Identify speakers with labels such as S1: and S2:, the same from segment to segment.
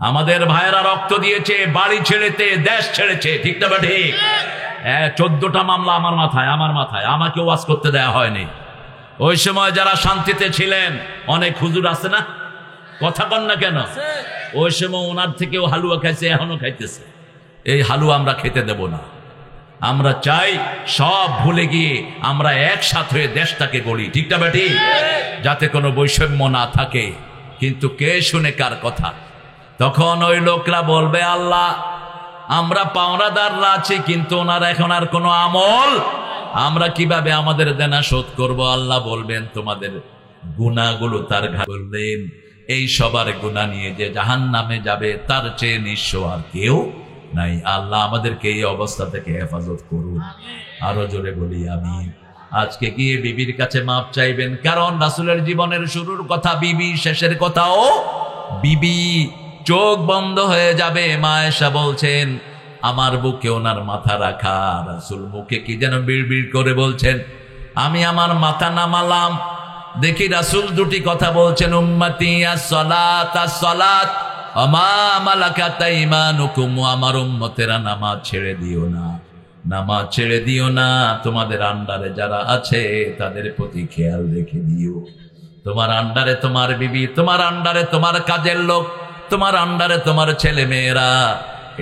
S1: আমাদের ভাইয়েরা রক্ত দিয়েছে, বাড়ি ছেড়েছে, দেশ ছেড়েছে, ঠিক না ঠিক? 14টা মামলা আমার মাথায়, আমাকে ওয়াজ করতে দেয়া হয়নি। ওই সময় যারা শান্তিতে ছিলেন, অনেক হুজুর আছে না, কথা বল না কেন? ওই সময় ওনার থেকেও হালুয়া খাইছে, এখনো খাইতেছে। এই হালুয়া আমরা খেতে দেব না। আমরা চাই সব ভুলে গিয়ে আমরা একসাথে হয়ে দেশটাকে গড়ি, ঠিক না বেটি? যাতে কোনো বৈষম্য না থাকে। কিন্তু কে শুনে কার কথা? তখন ওই লোকরা বলবে, আল্লাহ আমরা পাওনাদাররা আছি, কিন্তু ওনার এখন আর কোনো আমল, আমরা কিভাবে আমাদের দেনা শোধ করব? আল্লাহ বলবেন তোমাদের গুনাহগুলো তার ঘাড়ে বললেন, এই সবার গুনাহ নিয়ে যে জাহান্নামে যাবে তার চেয়ে নিঃস্ব আর কেউ নাই। আল্লাহ আমাদেরকে এই অবস্থা থেকে হেফাজত করুন। আরো জোরে বলি আমিন। আজকে গিয়ে বিবির কাছে মাপ চাইবেন, কারণ রাসূলের জীবনের শুরুর কথা বিবি, শেষের কথাও বিবি। চোখ বন্ধ হয়ে যাবে। মা আয়েশা বলছেন, আমার বুকে ওনার মাথা রাখা, রাসূল মুখে কি যেন বিড়বিড় করে বলছেন। আমি আমার মাথা নামালাম, দেখি রাসূল দুটি কথা বলছেন, উম্মতি আস-সালাত আস-সালাত ওয়া মা মালাকাত আইমানুকুম, আমার উম্মতেরা নামাজ ছেড়ে দিও না, নামাজ ছেড়ে দিও না, তোমাদের আন্ডারে যারা আছে তাদের প্রতি খেয়াল রেখে দিও। তোমার আন্ডারে তোমার বিবি, তোমার আন্ডারে তোমার কাজের লোক, তোমার আন্ডারে তোমার ছেলে মেয়েরা,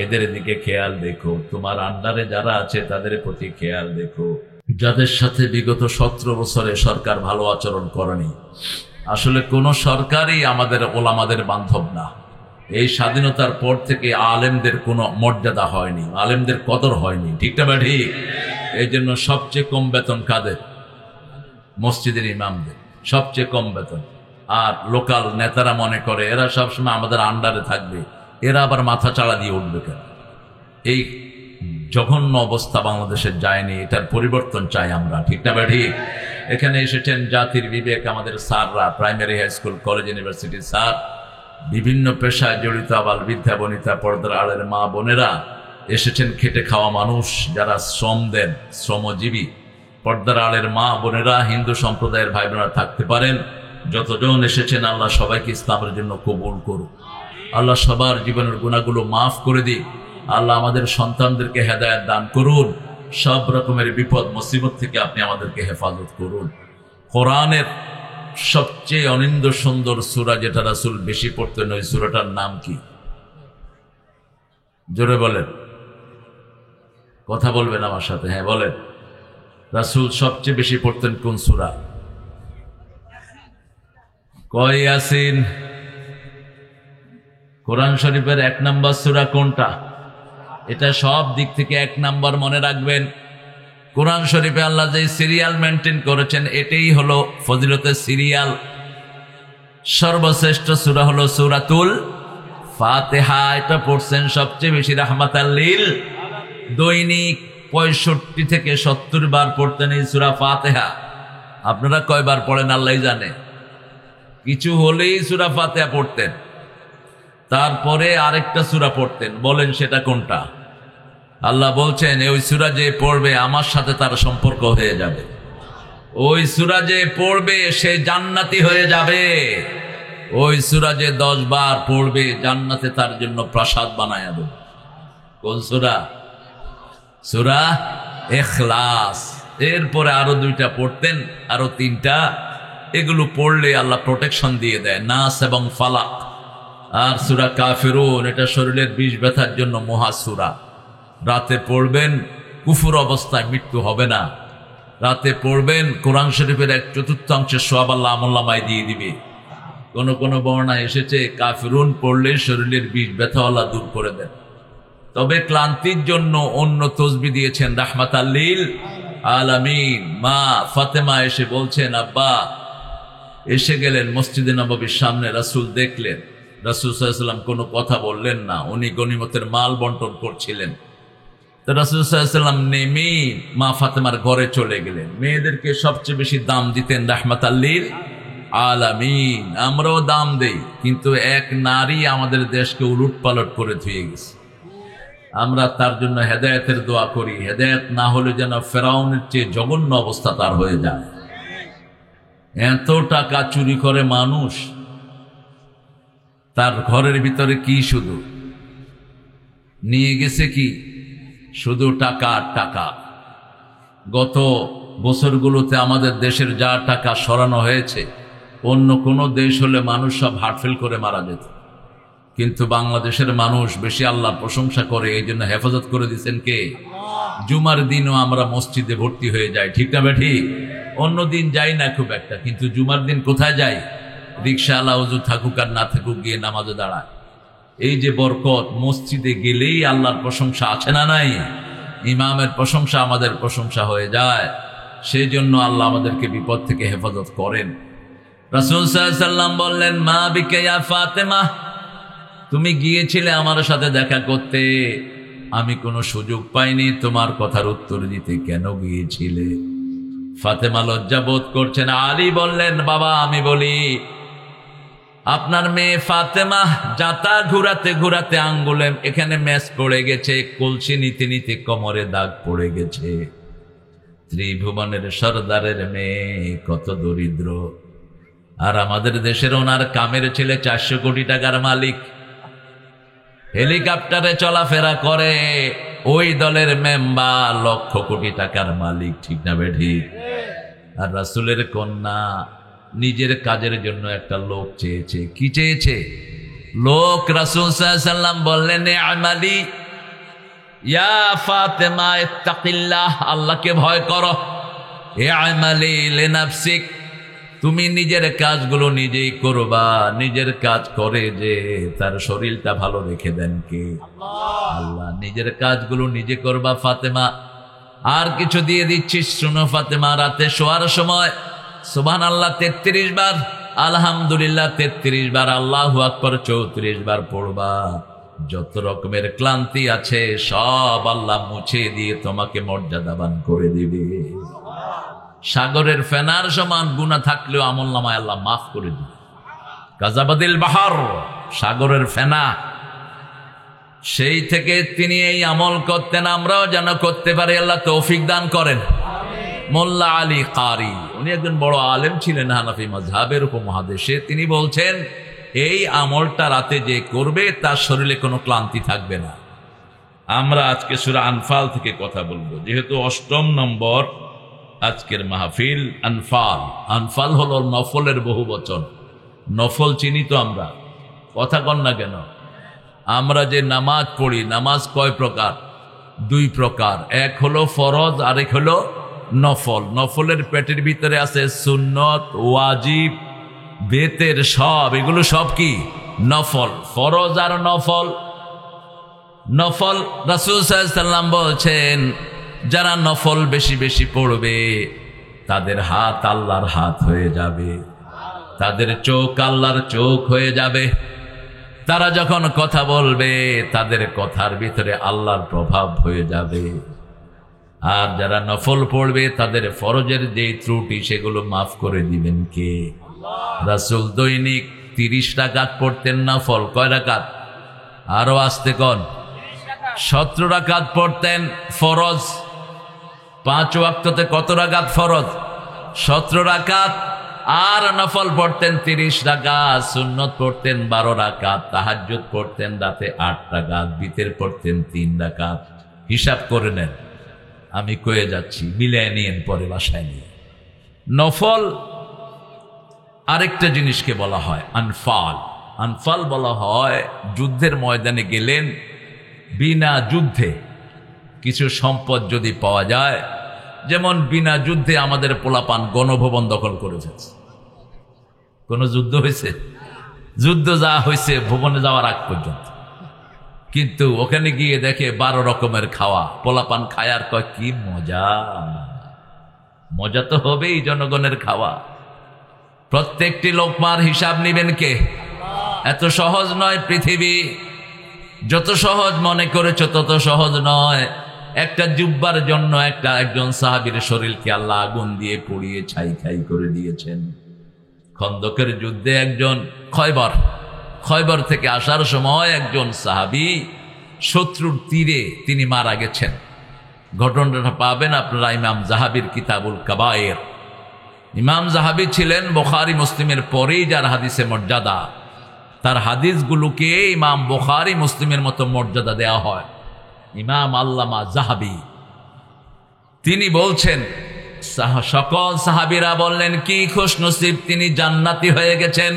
S1: এদের দিকে খেয়াল দেখো। তোমার আন্ডারে যারা আছে তাদের প্রতি খেয়াল দেখো, যাদের সাথে বিগত 17 বছরে সরকার ভালো আচরণ করেনি। আসলে কোন সরকারই আমাদের ওলামাদের বান্ধব না। এই স্বাধীনতার পর থেকে আলেমদের কোনো মর্যাদা হয়নি, আলেমদের কদর হয়নি, ঠিক না ঠিক? এই জন্য সবচেয়ে কম বেতন কাদের? মসজিদের ইমামদের সবচেয়ে কম বেতন। আর লোকাল নেতারা মনে করে এরা সবসময় আমাদের আন্ডারে থাকবে, এরা আবার মাথা চাড়া দিয়ে উঠবে কেন? এই জঘন্য অবস্থা বাংলাদেশের যায়নি, এটার পরিবর্তন চাই আমরা, ঠিক না ঠিক? এখানে এসেছেন জাতির বিবেক, আমাদের স্যাররা, প্রাইমারি, হাই স্কুল, কলেজ, ইউনিভার্সিটির স্যার, বিভিন্ন পেশায় জড়িত আবাল বৃদ্ধা বনিতা, পর্দার আড়ের মা বোনেরা এসেছেন, খেটে খাওয়া মানুষ যারা শ্রম দেন, শ্রমজীবী পর্দার আড়ের মা বোনেরা, হিন্দু সম্প্রদায়ের ভাই বোনেরা থাকতে পারেন। যতজন এসেছেন আল্লাহ সবাইকে ইসলামের জন্য কবুল করুন। আল্লাহ সবার জীবনের গুনাহগুলো মাফ করে দিন। আল্লাহ আমাদের সন্তানদেরকে হেদায়েত দান করুন। সব রকমের বিপদ মুসিবত থেকে আপনি আমাদেরকে হেফাজত করুন। কোরআনের সবচেয়ে অনিন্দ সুন্দর সূরা যেটা রাসূল বেশি পড়তেন, ওই সূরাটার নাম কি? জোরে বলেন, কথা বলবেন আমার সাথে, হ্যাঁ বলেন। রাসূল সবচেয়ে বেশি পড়তেন কোন সূরা? কয় ইয়াসিন? কোরআন শরীফের 1 নম্বর সূরা কোনটা? এটা সব দিক থেকে 1 নম্বর মনে রাখবেন। কোরআন শরীফে আল্লাহ যে সিরিয়াল মেনটেন করেছেন, এটাই হলো ফজিলতের সিরিয়াল। সর্বশ্রেষ্ঠ সূরা হলো সূরাতুল ফাতিহা। এটা পড়ছেন সবচেয়ে বেশি রাহমাতাল লিল। দৈনিক 65 থেকে 70 বার পড়তেন এই সূরা ফাতিহা। আপনারা কয়বার পড়েন আল্লাহই জানে। কিছু হলেই সূরা ফাতিহা পড়তেন, তারপরে আরেকটা সূরা পড়তেন। বলেন সেটা কোনটা? আল্লাহ বলছেন ওই সূরা যে পড়বে আমার সাথে তার সম্পর্ক হয়ে যাবে, ওই সূরা যে পড়বে সে জান্নাতি হয়ে যাবে, ওই সূরা যে 10 বার পড়বে জান্নাতে তার জন্য প্রাসাদ বানায় দেবে। কোন সূরা? সূরা ইখলাস। এরপরে আরো 2টা পড়তেন, আরো 3টা। এগুলো পড়লে আল্লাহ প্রোটেকশন দিয়ে দেয়, নাস এবং ফালাক। আর সূরা কাফিরুন, এটা শরীরের বিষ ব্যথার জন্য মহা সূরা। রাতে পড়বেন, কুফর অবস্থায় মৃত্যু হবে না। রাতে পড়বেন, কোরআন শরীফের 1/4 সওয়াব আল্লাহ আমলনামায় দিয়ে দিবে। কোন কোন বর্ণনায় এসেছে কাফিরুন পড়লে শরীরের বিষ ব্যথা আল্লাহ দূর করে দেন। তবে ক্লান্তির জন্য অন্য তসবিহ দিয়েছেন রাহমাতাল লিল আলামিন। মা ফাতেমা এসে বলছেন, আব্বা এসে গেলেন মসজিদে নববীর সামনে, রাসূল দেখলেন। রাসূল সাল্লাল্লাহু আলাইহি ওয়াসাল্লাম কোনো কথা বললেন না, উনি গনিমতের মাল বন্টন করছিলেন। তো রাসূল সাল্লাল্লাহু আলাইহি ওয়াসাল্লাম নেমে মা ফাতেমার ঘরে চলে গেলেন। মেয়েদেরকে সবচেয়ে বেশি দাম দিতেন রাহমাতাল লিল আলামিন। আমরাও দাম দেই, কিন্তু এক নারী আমাদের দেশকে উলটপালট করে ধুয়ে গেছে। আমরা তার জন্য হেদায়েতের দোয়া করি। হেদায়েত না হলে যেন ফেরাউনের চেয়ে জঘন্য অবস্থা তার হয়ে যায়। এত টাকা চুরি করে মানুষ, তার ঘরের ভিতরে কি শুধু নিয়ে গেছে, কি শুধু টাকা আর টাকা। গত বছরগুলোতে আমাদের দেশের যা টাকা সরানো হয়েছে, অন্য কোনো দেশ হলে মানুষ সব হার্টফেল করে মারা যেত, কিন্তু বাংলাদেশের মানুষ বেশি আল্লাহর প্রশংসা করে, এই জন্য হেফাজত করে দিচ্ছেন কে? জুমার দিনও আমরা মসজিদে ভর্তি হয়ে যাই, ঠিক না বেঠি? অন্য দিন যাই না খুব একটা, কিন্তু জুমার দিন কোথায় যাই? রিক্সাওয়ালা হুজু থাকুক আর না থাকুক গিয়ে নামাজে দাঁড়ায়। এই যে বরকত, মসজিদে গেলেই আল্লাহর প্রশংসা আছে না নাই? ইমামের প্রশংসা আমাদের প্রশংসা হয়ে যায়, সেই জন্য আল্লাহ আমাদেরকে বিপদ থেকে হেফাজত করেন। রাসূল সাল্লাল্লাহু আলাইহি ওয়াসাল্লাম বললেন, মা বিকা ইয়া ফাতেমা, তুমি গিয়েছিলে আমার সাথে দেখা করতে, আমি কোনো সুযোগ পাইনি তোমার কথার উত্তর দিতে, কেন গিয়েছিলে? ফাতেমা লজ্জা বোধ করছেন। আলী বললেন, বাবা আমি বলি, আপনার মেয়ে ফাতেমা জাতা ঘুরাতে ঘুরাতে আঙ্গুলে এখানে ম্যাচ পড়ে গেছে, কলসি নিতে নিতে কোমরে দাগ পড়ে গেছে। ত্রিভুবনের সর্দারের মেয়ে, কত দরিদ্র। আর আমাদের দেশের ওনার কামের ছেলে 400 কোটি টাকার মালিক, হেলিকপ্টারে চলাফেরা করে, ওই দলের মেম্বার লক্ষ কোটি টাকার মালিক, ঠিক না বেঠি? আর রাসূলের কন্যা নিজের কাজের জন্য একটা লোক চেয়েছে। কি চেয়েছে? লোক। রাসূল সাল্লাল্লাহু আলাইহি ওয়াসাল্লাম বললেন, আমালি ইয়া ফাতেমা ইত্তাকিল্লাহ, আল্লাহকে ভয় করো। আমালি লিনাফসিক, তুমি নিজের কাজগুলো নিজেই করবা। নিজের কাজ করে যে তার শরীরটা ভালো রেখে দেন কে? আল্লাহ। নিজের কাজগুলো নিজে করবা ফাতেমা। আর কিছু দিয়ে দিচ্ছিস, শুনো ফাতেমা, রাতে শোয়ার সময় সুবহানাল্লাহ 33 বার, আলহামদুলিল্লাহ 33 বার, আল্লাহু আকবার 34 বার পড়বা। যত রকমের ক্লান্তি আছে সব আল্লাহ মুছে দিয়ে তোমাকে মর্যাদাবান করে দিবে। সাগরের ফেনার সমান গুনাহ থাকলেও আমলনামায় আল্লাহ মাফ করে দিবে। কাযাবাদিল বাহার, সাগরের ফেনা। সেই থেকে তিনি এই আমল করতেন, আমরাও যেন করতে পারি, আল্লাহ তৌফিক দান করেন। মোল্লা আলী কারি, উনি একজন বড় আলেম ছিলেন হানাফি মাযহাবের উপমহাদেশে। তিনি বলছেন, এই আমলটা রাতে যে করবে তার শরীরে কোনো ক্লান্তি থাকবে না। আমরা আজকে সূরা আনফাল থেকে কথা বলবো, যেহেতু 8ম নম্বর আজকের মাহফিল। আনফাল, আনফাল হলো নফলের বহু বচন। নফল চিনি তো আমরা, কথা কন না কেন? আমরা যে নামাজ পড়ি, নামাজ কয় প্রকার? 2 প্রকার। এক হলো ফরজ, আরেক হলো নফল। নফলের পেটের ভিতরে আছে সুন্নত, ওয়াজিব, বেতের, সব এগুলো সব কি? নফল। ফরজ আর নফল। নফল রাসূল সাল্লাল্লাহু আলাইহি ওয়াসাল্লাম বলছেন, যারা নফল বেশি বেশি পড়বে তাদের হাত আল্লাহর হাত হয়ে যাবে, তাদের চোখ আল্লাহর চোখ হয়ে যাবে। তারা যখন কথা বলবে তাদের কথার ভিতরে আল্লাহর প্রভাব হয়ে যাবে। আর যারা নফল পড়বে তাদের ফরজের যে ত্রুটি সেগুলো মাফ করে দিবেন কে? রাসূল দৈনিক 30 রাকাত পড়তেন নফল। কয় রাকাত? আরো আস্তে কন। 17 রাকাত পড়তেন ফরজ। 5 ওয়াক্ততে কত রাকাত ফরজ? 17 রাকাত। আর নফল পড়তেন 30 রাকাত, সুন্নত পড়তেন 12 রাকাত, তাহাজ্জুদ পড়তেন রাতে 8 রাকাত, বিতের পড়তেন 3 রাকাত। হিসাব করে নেন, আমি কয়ে যাচ্ছি, মিলিয়ে নিয়েন পরে বাসায় নিয়ে। নফল আরেকটা জিনিসকে বলা হয় আনফাল। আনফাল বলা হয় যুদ্ধের ময়দানে গেলেন, বিনা যুদ্ধে কিছু সম্পদ যদি পাওয়া যায়, যেমন বিনা যুদ্ধে আমাদের পোলাপান গণভবন দখল করে ফেলছে। কোন যুদ্ধ হয়েছে? যুদ্ধ যা হয়েছে ভবনে যাওয়ার আগ পর্যন্ত, কিন্তু ওখানে গিয়ে দেখে 12 রকমের খাওয়া। পোলাপান খায় আর কয়, কি মজা! মজা তো হবেই, জনগণের খাওয়া। প্রত্যেকটি লোকমার হিসাব নিবেন কে? এত সহজ নয় পৃথিবী। যত সহজ মনে করেছ তত সহজ নয়। একটা জুব্বার জন্য একজন সাহাবীর শরীরকে আল্লাহ আগুন দিয়ে পুড়িয়ে ছাই ছাই করে দিয়েছেন। খন্দকের যুদ্ধে একজন খয়বর থেকে আসার সময় একজন সাহাবী শত্রুর তীরে তিনি মারা গেছেন। ঘটনাটা পাবেন আপনারা ইমাম যাহাবীর কিতাবুল কাবায়ের। ইমাম যাহাবী ছিলেন বুখারী মুসলিমের পরেই যার হাদিসে মর্যাদা। তার হাদিসগুলোকে ইমাম বুখারী মুসলিমের মতো মর্যাদা দেওয়া হয়। ইমাম আল্লামা যাহাবী তিনি বলছেন, সকল সাহাবীরা বললেন কি খুশনসিব, তিনি জান্নাতি হয়ে গেছেন।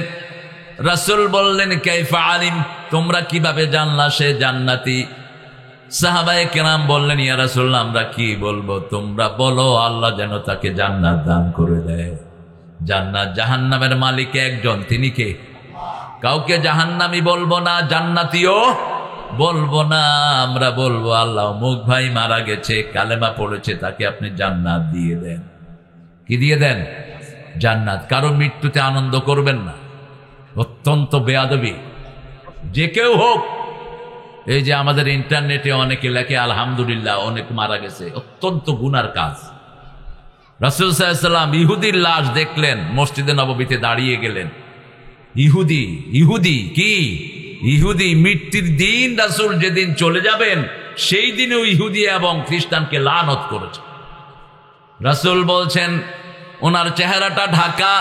S1: রাসূল বললেন কাইফা আলিম, তোমরা কিভাবে জানলা সে জান্নাতি? সাহাবায়ে কেরাম বললেন ইয়া রাসূলুল্লাহ, আমরা কি বলবো, তোমরা বলো আল্লাহ যেন তাকে জান্নাত দান করে দেয়। জান্নাত জাহান্নামের মালিক একজন, তিনি কে? কাউকে জাহান্নামী বলবো না, জান্নাতীও বলবো না, আমরা বলবো আল্লাহ অমুক ভাই মারা গেছে, কালেমা পড়েছে, তাকে আপনি জান্নাত দিয়ে দেন। কি দিয়ে দেন? জান্নাত। কারো মৃত্যুতে আনন্দ করবেন না, অত্যন্ত বেয়াদবি। যে কেউ হোক, এই যে আমাদের ইন্টারনেটে অনেকে লেখে আলহামদুলিল্লাহ অনেক মারা গেছে, অত্যন্ত গুনার কাজ। রাসূল সাল্লাল্লাহু আলাইহি ওয়াসাল্লাম ইহুদির লাশ দেখলেন, মসজিদে নববীতে দাঁড়িয়ে গেলেন। ইহুদি কি? ইহুদি মৃত্যুর দিন রাসূল যেদিন চলে যাবেন সেই দিনও ইহুদি এবং খ্রিস্টানকে লানত করেছে। রাসূল বলছেন ওনার চেহারাটা ঢাকা,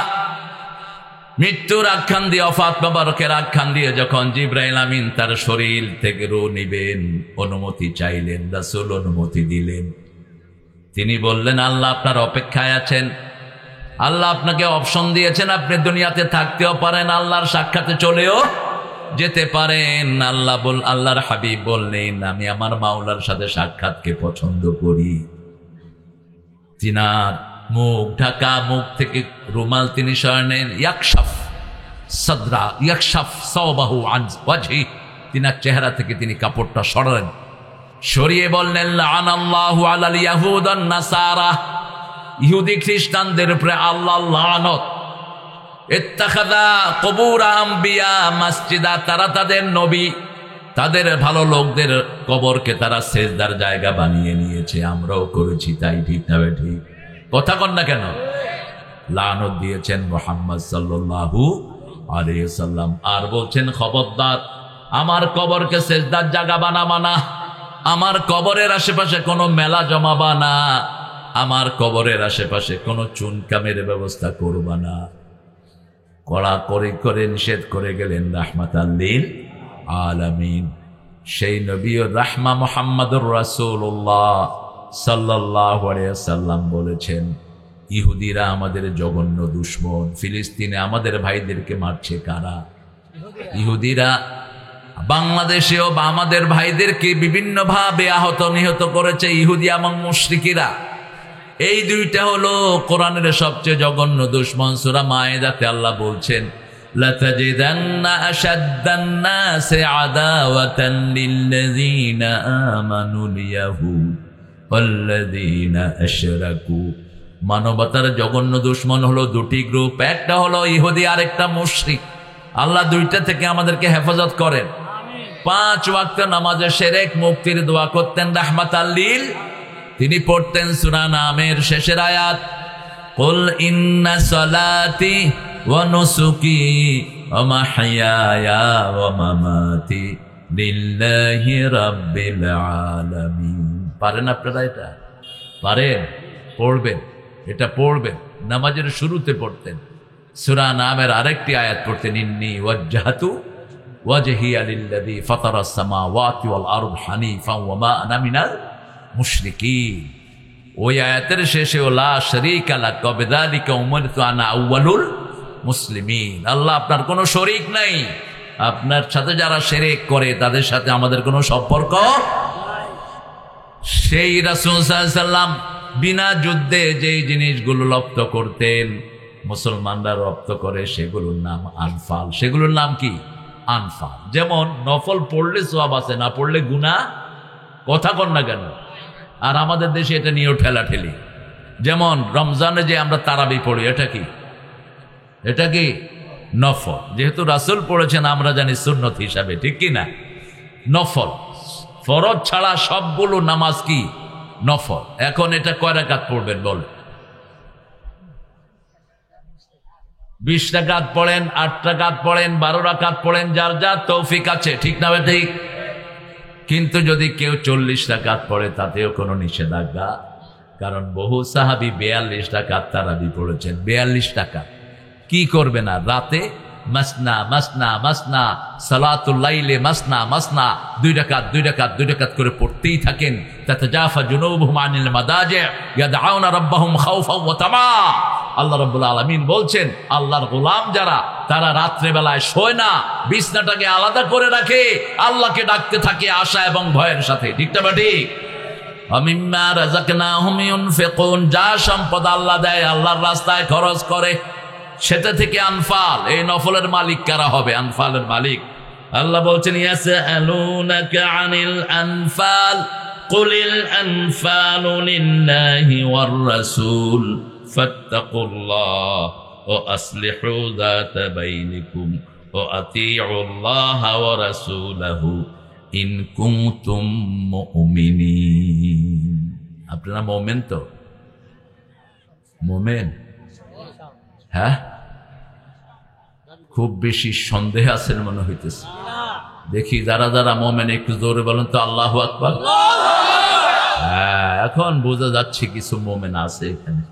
S1: মৃত্যুর আখ্যান দিয়ে, ওফাত মোবারকের আখ্যান দিয়ে যখন জিবরাইল আমিন তার শরীর থেকে রূহ নিবেন, অনুমতি চাইলেন, রাসূল অনুমতি দিলেন। তিনি বললেন আল্লাহ আপনার অপেক্ষায় আছেন, আল্লাহ আপনাকে অপশন দিয়েছেন, আপনি দুনিয়াতে থাকতেও পারেন, আল্লাহর সাক্ষাতে চলেও যেতে পারেন। আল্লাহর হাবিব বললেন আমি আমার মাওলার সাথে সাক্ষাৎকে পছন্দ করি। তিনার মুখ ঢাকা, মুখ থেকে রুমাল তিনি সরালেন, ইয়াকশাফ সাদরা ইয়াকশাফ সাওবাহু আন ওয়াজহি, তিনার চেহারা থেকে তিনি কাপড়টা সরালেন, সরিয়ে বললেন লানাল্লাহু আলাল ইয়াহুদ ওয়ান নাসারা, ইহুদি খ্রিস্টানদের উপরে আল্লাহর লানত। ইত্তাখাযা কুবুর আম্বিয়া মাসজিদা, তারা তাদের নবী, তাদের ভালো লোকদের কবরকে তারা সেজদার জায়গা বানিয়ে নিয়েছে, আমরাও করেছি তাই। ঠিক না ঠিক? কথা কন না কেন? লানত দিয়েছেন মুহাম্মদ সাল্লাল্লাহু আলাইহি ওয়াসাল্লাম। আর বলছেন খবরদার আমার কবরকে সেজদার জায়গা বানাবা না, আমার কবরের আশেপাশে কোনো মেলা জমাবা না, আমার কবরের আশেপাশে কোনো চুনকামের ব্যবস্থা করবা না। কড়া করে নিষেধ করে গেলেন রাহমাতাল লিল আলামিন। সেই নবী ও রাহমা মুহাম্মদুর রাসূলুল্লাহ সাল্লাল্লাহু আলাইহি ওয়াসাল্লাম বলেছেন ইহুদিরা আমাদের জঘন্য দুশমন। ফিলিস্তিনে আমাদের ভাইদেরকে মারছে কারা? ইহুদিরা। বাংলাদেশেও আমাদের ভাইদেরকে বিভিন্নভাবে আহত নিহত করেছে ইহুদি এবং মুশরিকিরা। এই দুইটা হলো কোরআনের সবচেয়ে জঘন্য দুশমন। সূরা মায়েদাতে আল্লাহ বলছেন লাতাজিদান্না আশাদ্দান নাসি আদাওয়াতান লিল্লাযীনা আমানুল ইয়াহুদ ওয়াল্লাযীনা আশরাকু। মানবতার জঘন্য দুশমন হলো দুটি গ্রুপ, একটা হলো ইহুদি, আরেকটা মুশরিক। আল্লাহ দুইটা থেকে আমাদেরকে হেফাজত করেন। 5 ওয়াক্ত নামাজে শিরক মুক্তির দোয়া করতেন রাহমাতাল লিল। তিনি পড়তেন সূরা নামের শেষের আয়াত, কুল ইন্না সালাতি ওয়া নুসুকি ওয়া মাহইয়ায়া ওয়া মামাতি লিল্লাহি রাব্বিল আলামিন। পারেন আপনারা? এটা পারেন? পড়বেন, এটা পড়বেন। নামাজের শুরুতে পড়তেন। সূরা নামের আরেকটি আয়াত পড়তেন, ইন্নী ওয়াজ্জাহতু ওয়াজহিয়া লিল্লাযী ফাতারাস সামাওয়াতি ওয়াল আরদ হানিফা ওয়া মা আনা মিনাল মুশরিকিন। ওই আয়াতের শেষে লা শারীকা লাক ওয়া বিযালিকা উমিরতু আনা আউয়ালুল মুসলিমিন। আল্লাহ আপনার কোনো শরীক নাই, আপনার সাথে যারা শিরক করে তাদের সাথে আমাদের কোনো সম্পর্ক। সেই রাসূল সাল্লাল্লাহু আলাইহি ওয়াসাল্লাম বিনা যুদ্ধে যেই জিনিসগুলো রপ্ত করতেন মুসলমানরা রপ্ত করে সেগুলোর নাম আনফাল। সেগুলোর নাম কি? আনফাল। যেমন নফল পড়লে সওয়াব আছে, না পড়লে গুনাহ। কথা কন না কেন? আর আমাদের দেশে এটা নিয়েও ঠেলাঠেলি। যেমন রমজানে যে আমরা তারাবি পড়ি, এটা কি? এটা কি নফল। যেহেতু রাসূল পড়েছেন আমরা জানি সুন্নত হিসাবে, ঠিক কি না? নফল। ফরজ ছাড়া সবগুলো নামাজ কি? নফল। এখন এটা কয় রাকাত পড়বেন বলেন? 20 রাকাত পড়েন, 8 রাকাত পড়েন, 12 রাকাত পড়েন, যার যার তৌফিক আছে, ঠিক না ঠিক? কিন্তু যদি কেউ 40 রাকাত পড়ে তাতেও কোনো নিষেধাজ্ঞা, কারণ বহু সাহাবী 42 রাকাত তারাবি পড়েছেন। 42 রাকাত কি করবেন? আর রাতে মাসনা মাসনা মাসনা, সালাতুল লাইলে মাসনা মাসনা, 2 রাকাত 2 রাকাত 2 রাকাত করে পড়তেই থাকেন। তাতাজাফা জুনুবুহুম আনিল মাদাজি' ইয়াদউনা রাব্বাহুম খাউফাও ওয়া তামা। আল্লাহ রাব্বুল আলামিন বলছেন, আল্লাহর গোলাম যারা, তারা রাত্রে বেলায় শোয় না, বিছনাটাকে আলাদা করে রাখে, আল্লাহকে ডাকতে থাকে আশা এবং ভয়ের সাথে। ঠিক না ঠিক? আমিম্মা রাযাকনাহুম ইউনফিকুন, যা সম্পদ আল্লাহ দেয় আল্লাহর রাস্তায় খরচ করে, সেটা থেকে আনফাল। এই নফলের মালিক কারা হবে? আনফালের মালিক আল্লাহ বলছেন, ইয়াসআলুনাকা আনিল আনফাল কুলিল আনফালু লিল্লাহি ওয়ার রাসূল ফাত্তাকুল্লাহ ওয়া আসলিহু যাতা বাইনিকুম ওয়া আতিউল্লাহ ওয়া রাসূলাহু ইন কুনতুম মুমিনিন। আপনারা মুমিন তো? মুমিন? হ্যাঁ, খুব বেশি সন্দেহ আছেন মনে হইতেছে। দেখি যারা যারা মুমিন একটু জোরে বলেন তো আল্লাহু আকবার। হ্যাঁ, এখন বোঝা যাচ্ছে কিছু মুমিন আছে এখানে।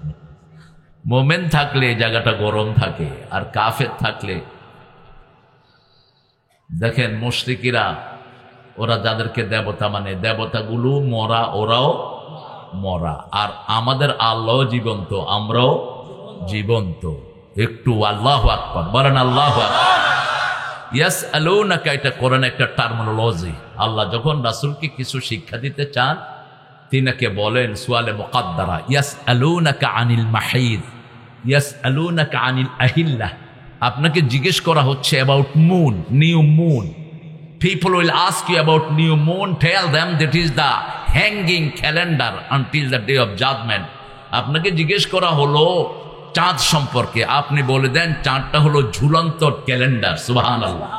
S1: মুমিন থাকলে জায়গাটা গরম থাকে, আর কাফের থাকলে, দেখেন মুশরিকিরা, ওরা যাদেরকে দেবতা মানে, দেবতাগুলো মরা, ওরাও মরা, আর আমাদের আল্লাহ জীবন্ত, আমরাও জীবন্ত। একটু আল্লাহু আকবার বলেন, আল্লাহু আকবার। ইয়াসআলুনাকা, এটা কোরআন একটা টার্মিনোলজি। আল্লাহ যখন রাসূলকে কিছু শিক্ষা দিতে চান, তিনাকে বলেন সুয়ালে মুকাদ্দারা, ইয়াসআলুনাকা আনিল মাহিদ, ইয়াসআলুনাকা আনিল আহিল্লাহ। আপনাকে জিজ্ঞেস করা হচ্ছে about moon, new moon. People will ask you about new moon. Tell them that is the hanging calendar until the day of judgment. আপনাকে জিজ্ঞেস করা হলো চাঁদ সম্পর্কে, আপনি বলে দেন চাঁদটা হলো ঝুলন্ত ক্যালেন্ডার। সুবহানাল্লাহ।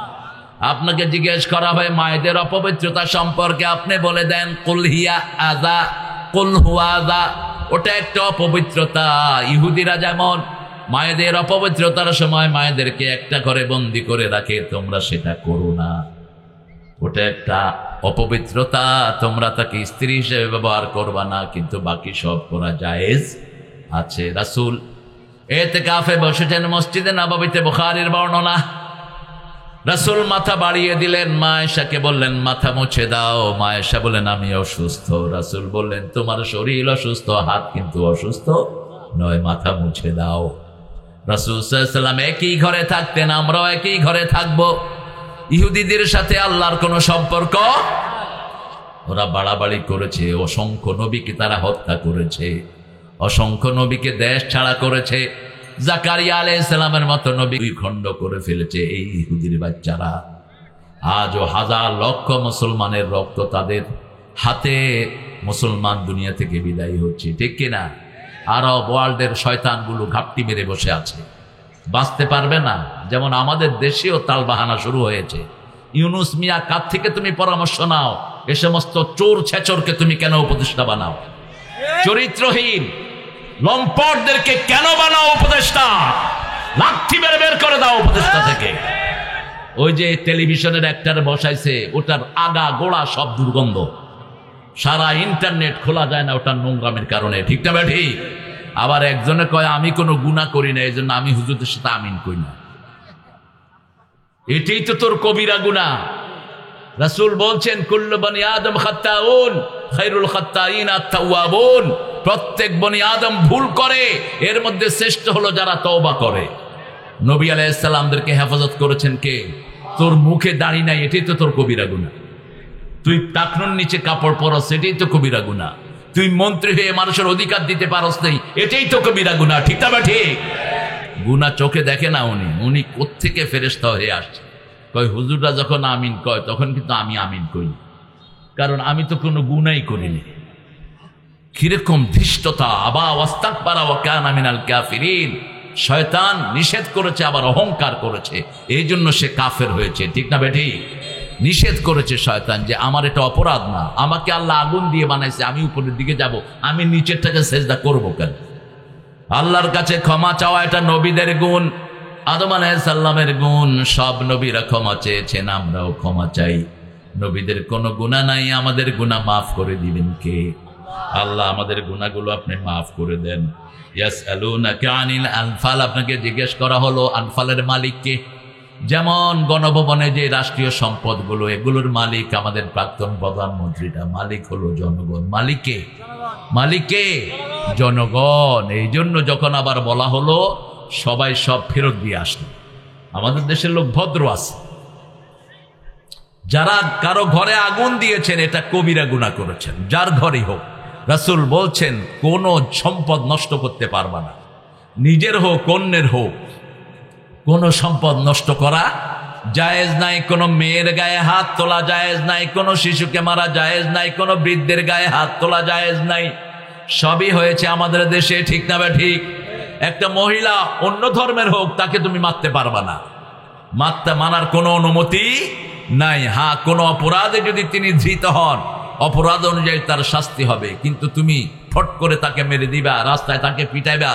S1: আপনাকে জিজ্ঞেস করা হয় মায়েদের অপবিত্রতা সম্পর্কে, আপনি বলে দেন কুল হিয়া আযা, কুল হুয়া আযা, ওটা একটা অপবিত্রতা। ইহুদিরা যেমন মায়েদের অপবিত্রতার সময় মায়েদেরকে একটা ঘরে বন্দি করে রাখে, তোমরা সেটা করো না, ওটা একটা অপবিত্রতা, তোমরা তাকে স্ত্রী হিসেবে ব্যবহার করবা না, কিন্তু বাকি সব করা জায়েজ আছে। রাসূল ইতিকাফে বসেছেন মসজিদে নববীতে, বুখারীর বর্ণনা। রাসূল মাথা বাড়িয়ে দিলেন, মা আয়েশাকে বললেন মাথা মুছে দাও। মা আয়েশা বললেন আমি অসুস্থ। রাসূল বললেন তোমার শরীর অসুস্থ, হাত কিন্তু অসুস্থ নয়, মাথা মুছে দাও। রাসূল সাল্লাল্লাহু আলাইহি ওয়াসাল্লাম একই ঘরে থাকতেন, আমরাও একই ঘরে থাকবো। ইহুদিদের সাথে আল্লাহর কোন সম্পর্ক? ওরা বাড়াবাড়ি করেছে, অসংখ্য নবীকে তারা হত্যা করেছে, অসংখ্য নবীকে দেশ ছাড়া করেছে। জাকারিয়া আলাইহিস সালামের মতো নবী খণ্ড করে ফেলেছে এই ইহুদির বাচ্চারা। আজও হাজার লক্ষ মুসলমানের রক্ত তাদের হাতে, মুসলমান দুনিয়া থেকে বিদায় হচ্ছে। ঠিক কিনা? আরব ওয়ার্ল্ডের শয়তানগুলো ঘাপটি মেরে বসে আছে, বাঁচতে পারবে না। যেমন আমাদের দেশেও তালবাহানা শুরু হয়েছে। ইউনুস মিয়া, কার থেকে তুমি পরামর্শ নাও? এ সমস্ত চোর ছেচরকে তুমি কেন উপদেষ্টা বানাও? চরিত্রহীন লম্পটদেরকে কেন বানাও উপদেষ্টা? লাঠি মেরে বের করে দাও উপদেষ্টা থেকে। ওই যে টেলিভিশনের অ্যাক্টর বসাইছে, ওটার আগা গোড়া সব দুর্গন্ধ, সারা ইন্টারনেট খোলা যায় না ওটার নোংরামের কারণে। ঠিক না ভাই? আবার একজনে কয় আমি কোনো গুনাহ করি না, এই জন্য আমি হুজুরদের সাথে আমিন কই না। এটাই তো তোর কবিরা গুনাহ। রাসূল বলছেন কুল্লু বনি আদম খাত্তাউন, খায়রুল খাত্তাইন আত-তাওয়াবুন। প্রত্যেক বনি আদম ভুল করে, এর মধ্যে শ্রেষ্ঠ হলো যারা তওবা করে। নবী আলাইহিস সালামদেরকে হেফাজত করেছেন কে? তোর মুখে দাড়ি নাই, এটাই তো তোর কবিরা গুনাহ। তুই টাকনুর নিচে কাপড় পরস, এটাই তো কবিরা গুনাহ। তুই মন্ত্রী হয়ে মানুষের অধিকার দিতে পারস নাই, এটাই তো কবিরা গুনাহ। ঠিক না ঠিক? গুনাহ চোখে দেখে না উনি কোত্থেকে ফেরেশতা হয়ে আসছে। কয় হুজুররা যখন আমিন কয় তখন কিন্তু আমি আমিন করি, কারণ আমি তো কোনো গুনাহই করিনি। কিরকম ধৃষ্টতা! আবা ওয়াস্তাকবারা ওয়া কানা মিনাল কাফিরিন। শয়তান নিষেধ করেছে, আবার অহংকার করেছে, এই জন্য সে কাফের হয়েছে। ঠিক না বেটি? নিষেধ করেছে শয়তান যে আমার এটা অপরাধ না, আমাকে আল্লাহ আগুন দিয়ে বানাইছে, আমি উপরের দিকে যাব, আমি নিচেরটাকে সেজদা করবো কেন? আল্লাহর কাছে ক্ষমা চাওয়া এটা নবীদের গুণ, আদম আলাইহিস সালামের গুণ। সব নবীরা ক্ষমা চেয়েছেন, আমরাও ক্ষমা চাই। নবীদের কোনো গুনাহ নাই, আমাদের গুনাহ মাফ করে দিবেন কে? আল্লাহ আমাদের গুনাহগুলো আপনি মাফ করে দেন। ইয়াসআলুনাকা আনিল আনফাল, আপনাকে জিজ্ঞেস করা হলো আনফালের মালিক কে? যেমন গণভবনে যে রাষ্ট্রীয় সম্পদগুলো, এগুলোর মালিক আমাদের প্রাক্তন প্রধানমন্ত্রীটা, মালিক হলো জনগণ। মালিকে জনগণ। এই জন্য যখন আবার বলা হলো সবাই সব ফেরত দিয়ে আসলো। আমাদের দেশের লোক ভদ্র আছে, যারা কারো ঘরে আগুন দিয়েছেন এটা কবিরা গুনাহ করেছেন, যার ঘরেই হোক। রাসূল বলছেন কোন সম্পদ নষ্ট করতে পারবা না, নিজের হোক অন্যের হোক, কোন সম্পদ নষ্ট করা জায়েজ নাই। কোন মেয়ের গায়ে হাত তোলা জায়েজ নাই, কোন শিশুকে মারা জায়েজ নাই, কোন বৃদ্ধের গায়ে হাত তোলা জায়েজ নাই। সবই হয়েছে আমাদের দেশে, ঠিক না ঠিক? একটা মহিলা অন্য ধর্মের হোক, তাকে তুমি মারতে পারবা না, মানার কোনো অনুমতি নাই। হ্যাঁ, কোন অপরাধে যদি তিনি ধৃত হন, অপরাধ অনুযায়ী তার শাস্তি হবে, কিন্তু তুমি ফট করে তাকে মেরে দিবা, রাস্তায় তাকে পিটাইবা,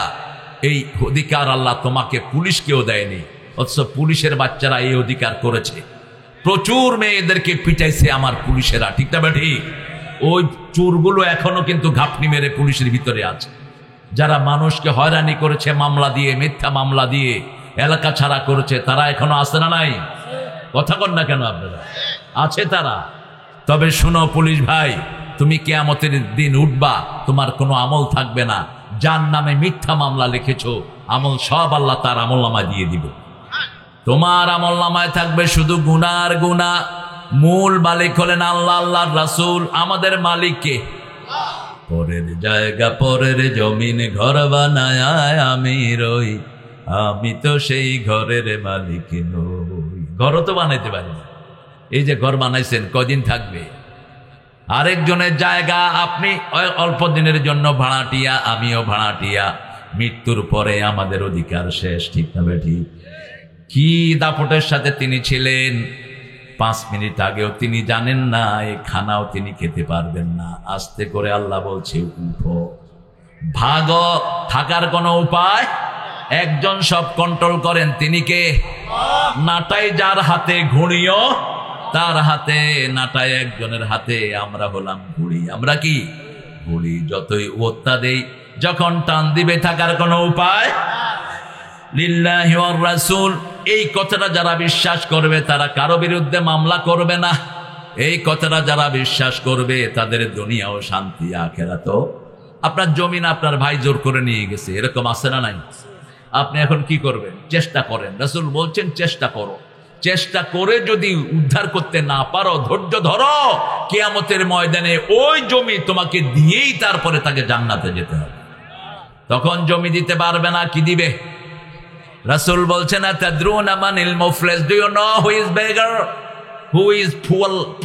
S1: এই অধিকার আল্লাহ তোমাকে পুলিশকেও দেয়নি। অথচ পুলিশের বাচ্চারা এই অধিকার করেছে, প্রচুর মেয়েদেরকে পিটাইছে আমার পুলিশেরা, ঠিক না ঠিক? ওই চোরগুলো এখনো কিন্তু ঘাপনি মেরে পুলিশের ভিতরে আছে। যারা মানুষকে হয়রানি করেছে মামলা দিয়ে, মিথ্যা মামলা দিয়ে এলাকা ছাড়া করেছে, তারা এখনো আছে না নাই? কথা কন না কেন আপনারা? আছে তারা। তবে শুনো পুলিশ ভাই, তুমি কিয়ামতের দিন উঠবা, তোমার কোনো আমল থাকবে না। যার নামে মিথ্যা মামলা লিখেছো, আমল সব আল্লাহ তার আমল নামায় দিয়ে দিবে। তোমার আমল নামায় থাকবে শুধু গুনার গুনাহ। মূল মালিক হলেন আল্লাহ, আল্লাহর রাসূল। আমাদের মালিককে পরের জায়গা, পরের জমিন, ঘর বানায় আমি রই, আমি তো সেই ঘরের মালিক নই। ঘরও তো বানাইতে পারি না। এই যে ঘর বানাইছেন, কদিন থাকবে? আরেকজনের জায়গা, আপনি অল্প দিনের জন্য ভাড়াটিয়া, আমিও ভাড়াটিয়া। মৃত্যুর পরে আমাদের অধিকার শেষ, ঠিক না ঠিক? কি দাপটের সাথে তিনি ছিলেন, 5 মিনিট আগেও তিনি জানেন না এই খানাও তিনি খেতে পারবেন না। আস্তে করে আল্লাহ বলছে উঠো, ভাগো, থাকার কোনো উপায়। একজন সব কন্ট্রোল করেন, তিনি কে? নাটাই যার হাতে, ঘুড়িও তার হাতে। নাটাই একজনের হাতে, আমরা হলাম ঘুড়ি। আমরা কি ঘুড়ি? যতই ওত্তা দেই, যখন টান দিবে থাকার কোনো উপায়। লিল্লাহি ওয়ার রাসূল, এই কথাটা যারা বিশ্বাস করবে তারা কারো বিরুদ্ধে মামলা করবে না। এই কথাটা যারা বিশ্বাস করবে তাদের দুনিয়াও শান্তি, আখিরাতও। আপনার জমিন আপনার ভাই জোর করে নিয়ে গেছে, এরকম আছে না নাই? আপনি এখন কি করবেন? চেষ্টা করেন। রাসূল বলছেন চেষ্টা করো। চেষ্টা করে যদি উদ্ধার করতে না পারো, ধৈর্য ধরো। কিয়ামতের ময়দানে ওই জমি তোমাকে দিয়েই তারপরে তাকে জান্নাতে যেতে হবে। তখন জমি দিতে পারবে না, কি দিবে? রাসূল বলছেন তাদরুনা মানিল মুফলিস, do you know who is beggar, who is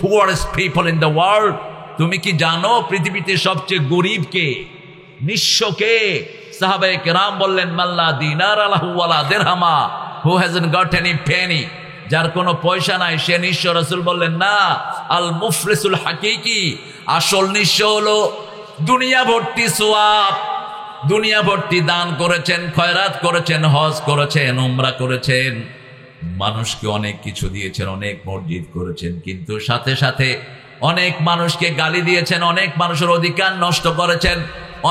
S1: poorest people in the world? তুমি কি জানো পৃথিবীতে সবচেয়ে গরীব কে, নিঃস্ব কে? সাহাবায়ে কেরাম বললেন মাল্লা দিনার লাহু ওয়ালা দিরহামা, হু হ্যাজন্ট গট এনি পেনি, যার কোনো পয়সা নাই সে নিঃস্ব। রাসূল বললেন না, আল মুফলিসুল হাকিকি, আসল নিঃস্ব হলো দুনিয়া ভর্তি সওয়াব, দুনিয়া ভর্তি দান করেছেন, খয়রাত করেছেন, হজ করেছেন, উমরা করেছেন, মানুষকে অনেক কিছু দিয়েছেন, অনেক মসজিদ করেছেন, কিন্তু সাথে সাথে অনেক মানুষকে গালি দিয়েছেন, অনেক মানুষের অধিকার নষ্ট করেছেন,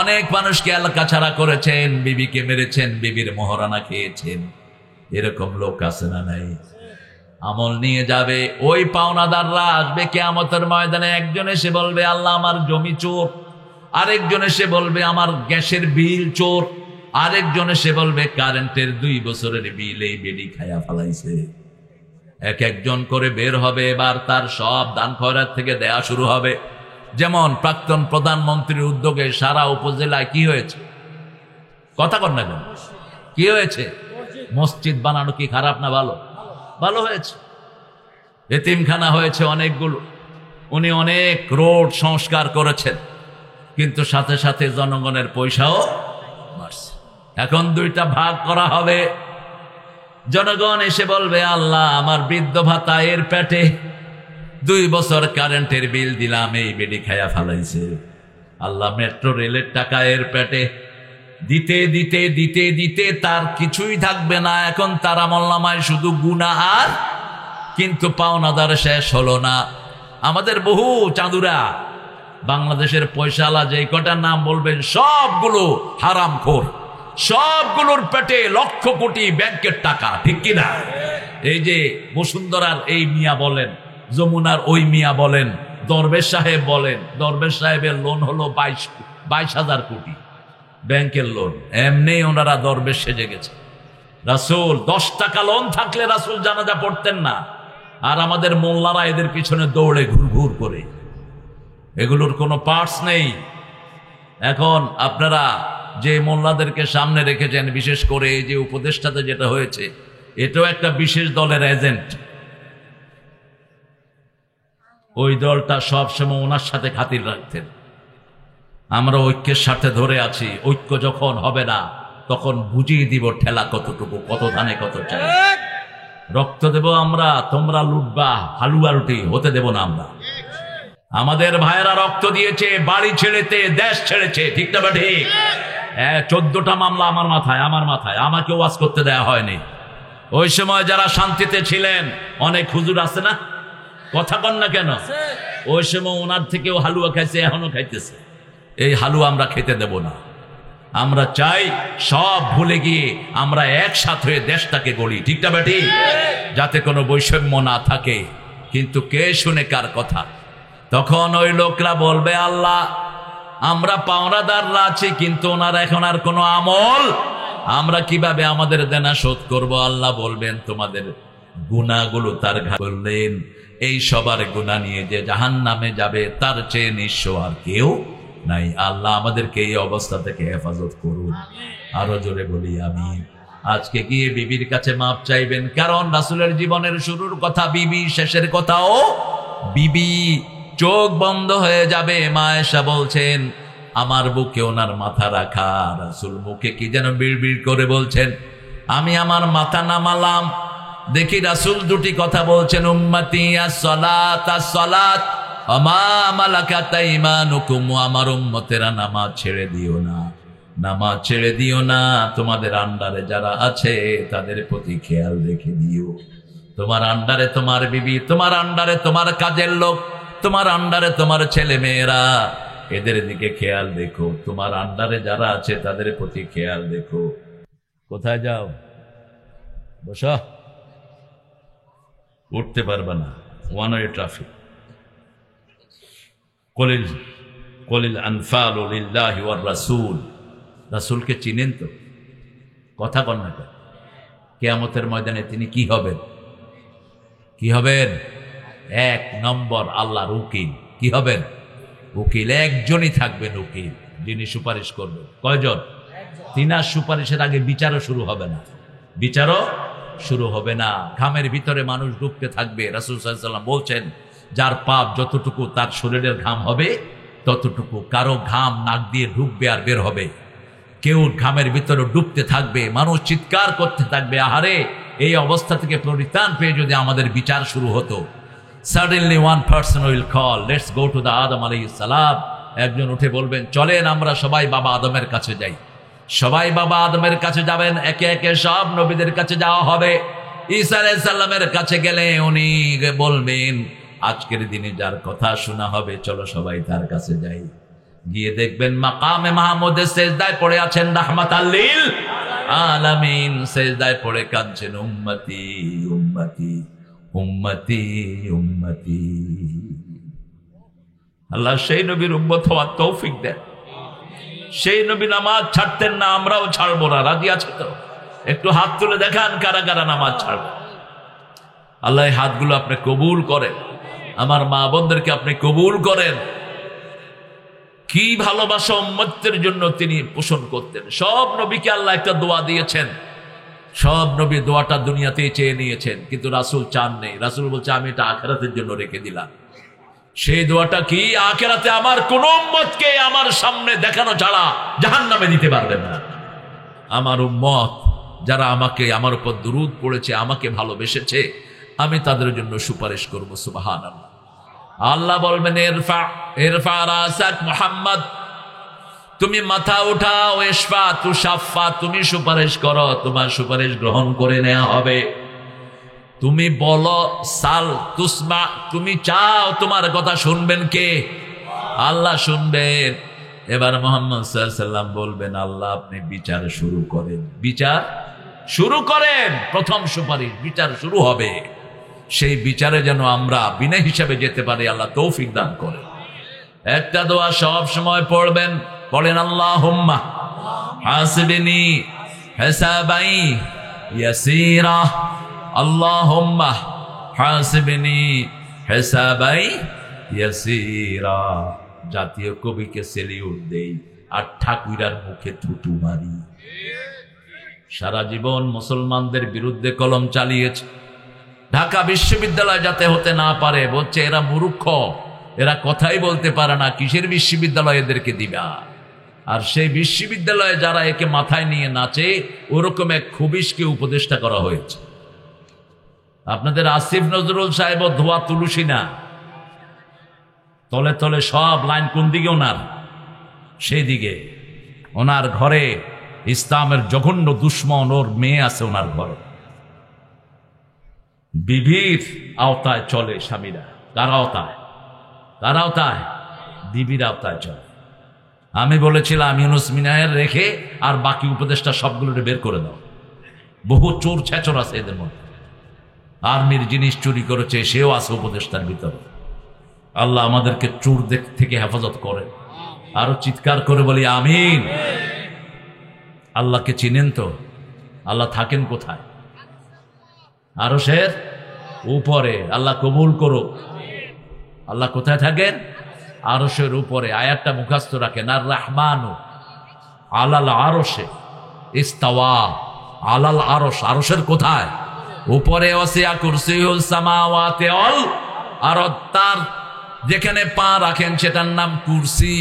S1: অনেক মানুষকে এলাকা ছাড়া করেছেন, বিবিকে মেরেছেন, বিবির মোহরানা খেয়েছেন। এরকম লোক আছে না নাই? আমল নিয়ে যাবে, ওই পাওনাদাররা আসবে কিয়ামতের ময়দানে। একজন এসে বলবে আল্লাহ আমার জমি চোর, আরেকজন এসে বলবে আমার গ্যাসের বিল চোর, আরেকজন এসে বলবে কারেন্টের 2 বছরের বিল এই বেডি খায়া ফেলাইছে। এক একজন করে বের হবে, এবার তার সব দান খয়রাত থেকে দেয়া শুরু হবে। যেমন প্রাক্তন প্রধানমন্ত্রীর উদ্যোগে সারা উপজেলায় কি হয়েছে? কথা কর না কেন? কি হয়েছে? মসজিদ বানানো কি খারাপ না ভালো? ভালো হয়েছে। এতিমখানা হয়েছে অনেকগুলো, উনি অনেক রোড সংস্কার করেছেন, কিন্তু সাথে সাথে জনগণের পয়সাও মারছে। এখন 2টা ভাগ করা হবে। জনগণ এসে বলবে আল্লাহ আমার বৃদ্ধ ভাতা এর পেটে, 2 বছর কারেন্টের বিল দিলাম, এই বেডি খায়া ফেলাইছে। আল্লাহ মেট্রো রেলের টাকা এর পেটে, দিতে দিতে দিতে দিতে তার কিছুই থাকবে না। এখন তার আমলনামায় শুধু গুনাহ আর, কিন্তু পাওনাদার শেষ হলো না। আমাদের বহু চাঁদুরা, বাংলাদেশের পয়সাওয়ালা যে কটার নাম বলবেন সবগুলো হারামখোর, সবগুলোর পেটে লক্ষ কোটি ব্যাংকের টাকা, ঠিক কিনা? এই যে বসুন্ধরার এই মিয়া বলেন, যমুনার ওই মিয়া বলেন, দরবেশ সাহেব বলেন, দরবেশ সাহেবের লোন হলো 22,000 কোটি ব্যাংকের লোন। এমনি ওনারা দরবেশ সেজে গেছে। রাসূল 10 টাকা লোন থাকলে রাসূল জানাজা পড়তেন না, আর আমাদের মোল্লারা এদের পিছনে দৌড়ে ঘুরঘুর করে। এগুলোর কোনো পার্টস নেই। এখন আপনারা যে মোল্লাদেরকে সামনে রেখেছেন, বিশেষ করে এই যে উপদেষ্টাতে যেটা হয়েছে, এটাও একটা বিশেষ দলের এজেন্ট। ওই দলটা সবসময় ওনার সাথে খাতির রাখতেন। আমরা ঐক্যের সাথে ধরে আছি, ঐক্য যখন হবে না তখন বুঝিয়ে দিব ঠেলা কতটুকু, কত ধানে কত চাই। রক্ত দেব আমরা, তোমরা লুটবা, হালুয়া রুটি হতে দেব না আমরা। আমাদের ভাইয়েরা রক্ত দিয়েছে, বাড়ি ছেড়েতে দেশ ছেড়েছে, ঠিক না বা ঠিক? 14টা মামলা আমার মাথায়, আমাকে ওয়াজ করতে দেয়া হয়নি। ওই সময় যারা শান্তিতে ছিলেন, অনেক হুজুর আছে না, কথা কন না কেন? ওই সময় ওনার থেকেও হালুয়া খাইছে, এখনো খাইতেছে। এই হালুয়া আমরা খেতে দেব না। আমরা চাই সব ভুলে গিয়ে আমরা একসাথে হয়ে দেশটাকে গড়ি, ঠিক না বেটি? যাতে কোনো বৈষম্য না থাকে। কিন্তু কে শুনে কার কথা? তখন ওই লোকরা বলবে, আল্লাহ আমরা পাওনাদাররা আছি, কিন্তু ওনার এখন আর কোনো আমল, আমরা কিভাবে আমাদের দেনা শোধ করব? আল্লাহ বলবেন তোমাদের গুনাহগুলো তার ঘাড়ে বললেন, এই সবার গুনাহ নিয়ে যে জাহান্নামে যাবে তার চেয়ে নিঃস্ব আর কেউ নাই। আল্লাহ আমাদেরকে এই অবস্থা থেকে হেফাজত করুন। আরো জোরে বলি আমিন। আজকে গিয়ে বিবির কাছে মাপ চাইবেন, কারণ রাসূলের জীবনের শুরুর কথা বিবি, শেষের কথাও বিবি। চোখ বন্ধ হয়ে যাবে। মা আয়েশা বলছেন, আমার বুকে ওনার মাথা রাখা। রাসূল মুখে কি যেন বিড়বিড় করে বলছেন, আমি আমার মাথা নামালাম, দেখি রাসূল দুটি কথা বলছেন, উম্মতি আস-সালাত আস-সালাত আমা মালাকাত আইমানুকুম, আমার উম্মতেরা নামাজ ছেড়ে দিও না, নামাজ ছেড়ে দিও না। তোমাদের আন্ডারে যারা আছে তাদের প্রতি খেয়াল রেখে দিও। তোমার আন্ডারে তোমার বিবি, তোমার আন্ডারে তোমার কাজের লোক, তোমার আন্ডারে তোমার ছেলে মেয়েরা, এদের দিকে খেয়াল দেখো। তোমার আন্ডারে যারা আছে তাদের প্রতি খেয়াল দেখো। কোথায় যাও? বসো, উঠতে পারবে না, ওয়ান ওয়ে ট্রাফিক। কলিল আনফালু লিল্লাহি ওয়ার রাসূল। রাসূলকে চিনেন তো? কথা কন না। কিয়ামতের ময়দানে তিনি কি হবেন? কি হবেন? 1 নম্বর আল্লাহর উকিল। কি হবেন? উকিল। একজনই থাকবেন উকিল, যিনি সুপারিশ করবেন। কয়জন? তিনার সুপারিশের আগে বিচারও শুরু হবে না, বিচারও শুরু হবে না। ঘামের ভিতরে মানুষ ডুবতে থাকবে। রাসূল সাল্লাল্লাহু আলাইহি ওয়াসাল্লাম বলছেন, যার পাপ যতটুকু তার শরীরের ঘাম হবে ততটুকু। কারো ঘাম নাক দিয়ে ঢুকবে আর বের হবে, কেউ ঘামের ভিতরে ডুবতে থাকবে, মানুষ চিৎকার করতে থাকবে, আহারে এই অবস্থা থেকে পরিত্রাণ পেয়ে যদি আমাদের বিচার শুরু হতো। Suddenly one person will call, let's go to the Adam alayhis salam. একজন উঠে বলবেন, চলেন আমরা সবাই বাবা আদমের কাছে যাই। সবাই বাবা আদমের কাছে যাবেন, একে একে সব নবীদের কাছে যাওয়া হবে। ঈসা আলাইহিস সালামের কাছে গেলে উনি বলবেন, আজকের দিনে যার কথা শোনা হবে চলো সবাই তার কাছে যাই। গিয়ে দেখবেন মাকামে মাহমুদে সেজদায় পড়ে আছেন রাহমাতাল লিল আলামিন। সেজদায় পড়ে কাঁদছেন, উম্মতি উম্মতি উম্মতি উম্মতি। আল্লাহ সেই নবীর উম্মত হওয়ার তৌফিক দেন। সেই নবী নামাজ ছাড়তেন না, আমরাও ছাড়বো না। রাজি আছে তো? একটু হাত তুলে দেখান কারা কারা নামাজ ছাড়বে। আল্লাহ এই হাতগুলো আপনি কবুল করেন। আমার মা বোনদেরকে আপনি কবুল করেন। কি ভালোবাসা উম্মতের জন্য তিনি পোষণ করতেন। সব নবীকে আল্লাহ একটা দোয়া দিয়েছেন, সব নবী দোয়াটা দুনিয়াতেই চেয়ে নিয়েছেন, কিন্তু রাসূল চান নেই। রাসূল বলছে, আমি এটা আখিরাতের জন্য রেখে দিলাম। সেই দোয়াটা কি? আখিরাতে আমার কোন উম্মতকে আমার সামনে দেখানো ছাড়া জাহান্নামে দিতে পারবেন না। আমার উম্মত যারা আমাকে, আমার উপর দুরূদ পড়েছে, আমাকে ভালোবেসেছে, আমি তাদের জন্য সুপারিশ করব। সুবহানাল্লাহ। আল্লাহ বলবেন, ইরফা ইরফা রাসাক মুহাম্মদ, তুমি মাথা উঠাও, ইশফা তুশাফা, তুমি সুপারিশ করো, তোমার সুপারিশ গ্রহণ করে নেওয়া হবে। তুমি বলো সাল তুসমা, তুমি চাও, তোমার কথা শুনবেন কে? আল্লাহ শুনবেন। এবার মুহাম্মদ সাল্লাল্লাহু আলাইহি সাল্লাম বলবেন, আল্লাহ আপনি বিচার শুরু করেন, বিচার শুরু করেন। প্রথম সুপারিশ, বিচার শুরু হবে। সেই বিচারে যেন আমরা বিনা হিসাবে যেতে পারি, আল্লাহ তৌফিক দান করেন। একটা দোয়া সব সময় পড়বেন, পড়েন আল্লাহুম্মা হাসিবনি হিসাবাই ইয়াসীরা, আল্লাহুম্মা হাসিবনি হিসাবাই ইয়াসীরা। জাতীয় কবিকে সেলিউট দেই আর ঠাকুরার মুখে থুতু মারি। সারা জীবন মুসলমানদের বিরুদ্ধে কলম চালিয়েছে। ঢাকা বিশ্ববিদ্যালয় যাতে হতে না পারে বলছে এরা মূর্খ, এরা কথাই বলতে পারে না, কিসের বিশ্ববিদ্যালয় এদেরকে দিবা। আর সেই বিশ্ববিদ্যালয়ে যারা একে মাথায় নিয়ে নাচে, ওরকম এক খুবিশকে উপদেষ্টা করা হয়েছে। আপনাদের আসিফ নজরুল সাহেব ধোয়া তুলসী না, তলে তলে সব লাইন কোন দিকে ওনার, সেই দিকে। ওনার ঘরে ইসলামের জঘন্য দুশ্মন ওর মেয়ে আছে ওনার ঘরে। বিবির আওতায় চলে স্বামীরা। কার আওতায়? কার আওতায়? বিবির আওতায় চলে। আমি বলেছিলাম ইউনুস মিনায়ের রেখে আর বাকি উপদেশটা সবগুলো বের করে দাও। বহু চোর ছেচর আছে এদের মধ্যে। আর্মির জিনিস চুরি করেছে, সেও আছে উপদেশটার ভিতরে। আল্লাহ আমাদেরকে চোর থেকে হেফাজত করে। আরো চিৎকার করে বলি আমিন। আল্লাহকে চিনেন তো? আল্লাহ থাকেন কোথায়? আরশের উপরে। আল্লাহ কবুল করুক। আল্লাহ কোথায় থাকেন? আরশের উপরে। আয়াতটা মুখস্থ রাখেন, আর রাহমানু আলাল আরশে ইস্তাওয়া। আলাল আরশ, আরশের কোথায়? উপরে। ওয়াসিয়া কুরসিয়ুল সামাওয়াতি ওয়াল আরদ, তার যেখানে পা রাখেন সেটার নাম কুরসি।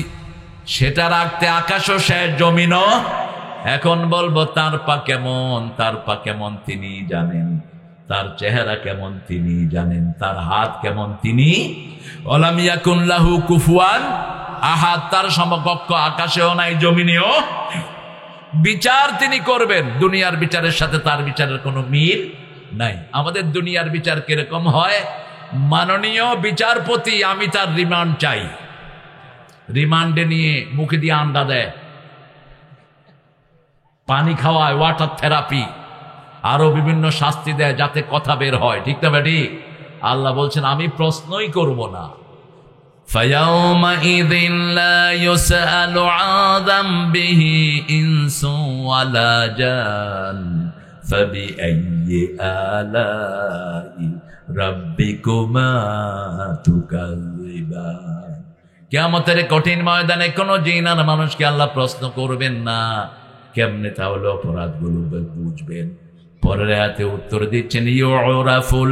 S1: সেটা রাখতে আকাশও শেষ, জমিনও। এখন বলবো তার পা কেমন, তার পা কেমন তিনি জানেন, তার চেহারা কেমন তিনি জানেন, তার হাত কেমন তিনি। ওয়ালাম ইয়াকুন লাহু কুফুয়ান আহাদ, তার সমকক্ষ আকাশেও নাই, জমিনেও। বিচার তিনি করবেন, দুনিয়ার বিচারের সাথে তার বিচারের কোনো মিল নাই। আমাদের দুনিয়ার বিচার কিরকম হয়? মাননীয় বিচারপতি, আমি তার রিমান্ড চাই। রিমান্ডে নিয়ে মুখে দিয়ে আন্ডা দেয়, পানি খাওয়ায়, ওয়াটার থেরাপি, আরো বিভিন্ন শাস্তি দেয় যাতে কথা বের হয়। ঠিক না বেটি? আল্লাহ বলছেন আমি প্রশ্নই করব না। فَيَوْمَئِذٍ لَا يُسْأَلُ عَنْ ذَنبِهِ إِنسٌ وَلَا جَانٌ فَبِأَيِّ آلَاءِ رَبِّكُمَا تُكَذِّبَانِ। কিয়ামতের কঠিন ময়দানে কোনো জিন আর মানুষকে আল্লাহ প্রশ্ন করবেন না। কেমনে তাহলে অপরাধগুলো বুঝবেন? পরের আয়াতে উত্তর দিচ্ছেন, ইউরাফুল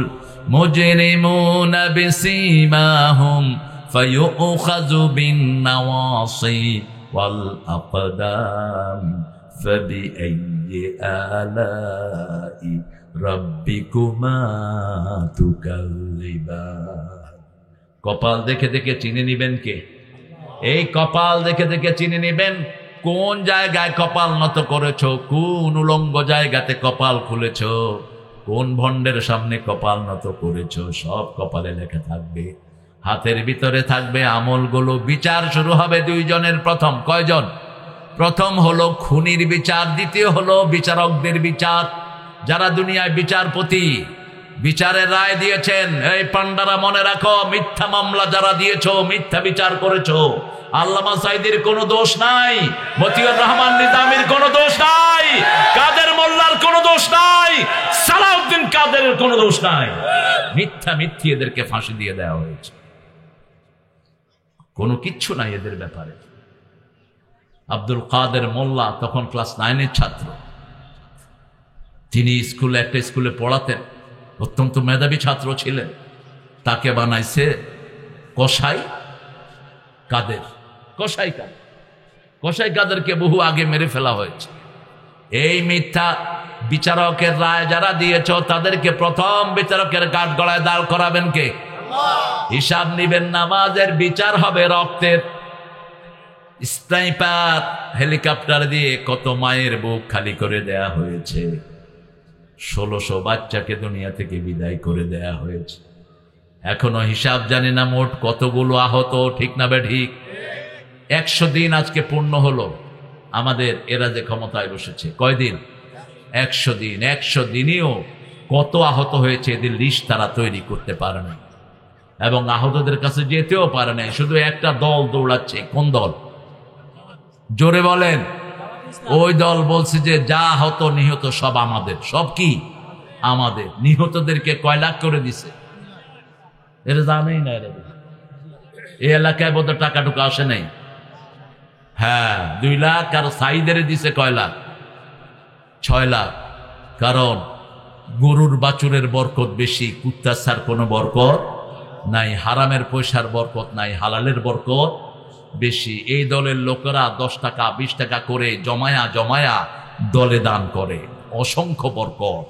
S1: মুজরিমুনা বিসীমাহুম ফায়ুখাযু বিন-নাওয়াসি ওয়াল আকদাম ফাবিআইয়ি আলাই রাব্বিকুমা তুকাযিবান। কপাল দেখে দেখে চিনে নিবেন কে? এই কপাল দেখে দেখে চিনে নিবেন কোন জায়গায় কপাল নত করেছ, কোন উলঙ্গ জায়গাতে কপাল খুলেছ, কোন ভণ্ডের সামনে কপাল নত করেছ, সব কপালে লেখা থাকবে। হাতের ভিতরে থাকবে আমলগুলো। বিচার শুরু হবে দুইজনের। প্রথম কয়জন? প্রথম হলো খুনির বিচার, দ্বিতীয় হলো বিচারকদের বিচার। যারা দুনিয়ায় বিচারপতি বিচারের রায় দিয়েছেন, এই পান্ডারা মনে রাখো, মিথ্যা মামলা যারা দিয়েছ, মিথ্যা বিচার করেছ, আল্লামা সাইদির কোনো দোষ নাই, মতিউর রহমান নিজামীর কোনো দোষ নাই, কাদের মোল্লার কোনো দোষ নাই, সালাউদ্দিন কাদেরের কোনো দোষ নাই। মিথ্যা মিথ্যি এদেরকে ফাঁসি দিয়ে দেওয়া হয়েছে। কোনো কিচ্ছু নাই এদের ব্যাপারে। আব্দুল কাদের মোল্লা তখন ক্লাস 9-এর ছাত্র। তিনি একটা স্কুলে পড়াতেন, অত্যন্ত মেধাবী ছাত্র ছিলেন। তাকে বানাইছে কসাই কাদের। কসাই কাদেরকে বহু আগে মেরে ফেলা হয়েছে। এই মিথ্যা বিচারকের রায় যারা দিয়েছ, তাদেরকে প্রথম বিচারকের কাঠ গড়ায় দাঁড় করাবেন কে? হিসাব নিবেন। নামাজের বিচার হবে রক্তের। স্নাইপার হেলিকপ্টার দিয়ে কত মায়ের বুক খালি করে দেয়া হয়েছে। 1600 বাচ্চাকে দুনিয়া থেকে বিদায় করে দেয়া হয়েছে। এখনো হিসাব জানি না মোট কতগুলো আহত। ঠিক না বে ঠিক? 100 দিন আজকে পূর্ণ হলো আমাদের এরা যে ক্ষমতায় বসেছে। কয়দিন? 100 দিন। 100 দিনেও কত আহত হয়েছে এদের লিস্ট তারা তৈরি করতে পারে না, এবং আহতদের কাছে যেতেও পারে না। শুধু একটা দল দৌড়াচ্ছে। কোন দল? জোরে বলেন। ওই দল বলছে যে যা আহত নিহত সব আমাদের। সব কি? আমাদের। নিহতদেরকে কয় লাখ করে দিছে এরা জানেই না। এরা এই এলাকায় বোধ টাকা টুকা আসে নাই। হ্যাঁ, 2 লাখ। আর সাইদের দিছে কয় লাখ? 6 লাখ। কারণ গরুর বাছুরের বরকত বেশি, কুত্তার ছাড় কোনো বরকত নাই, হারামের পয়সার বরকত নাই, হালালের বরকত বেশি। এই দলের লোকেরা 10 টাকা 20 টাকা করে জমায়া জমায়া দলে দান করে, অসংখ্য বরকত।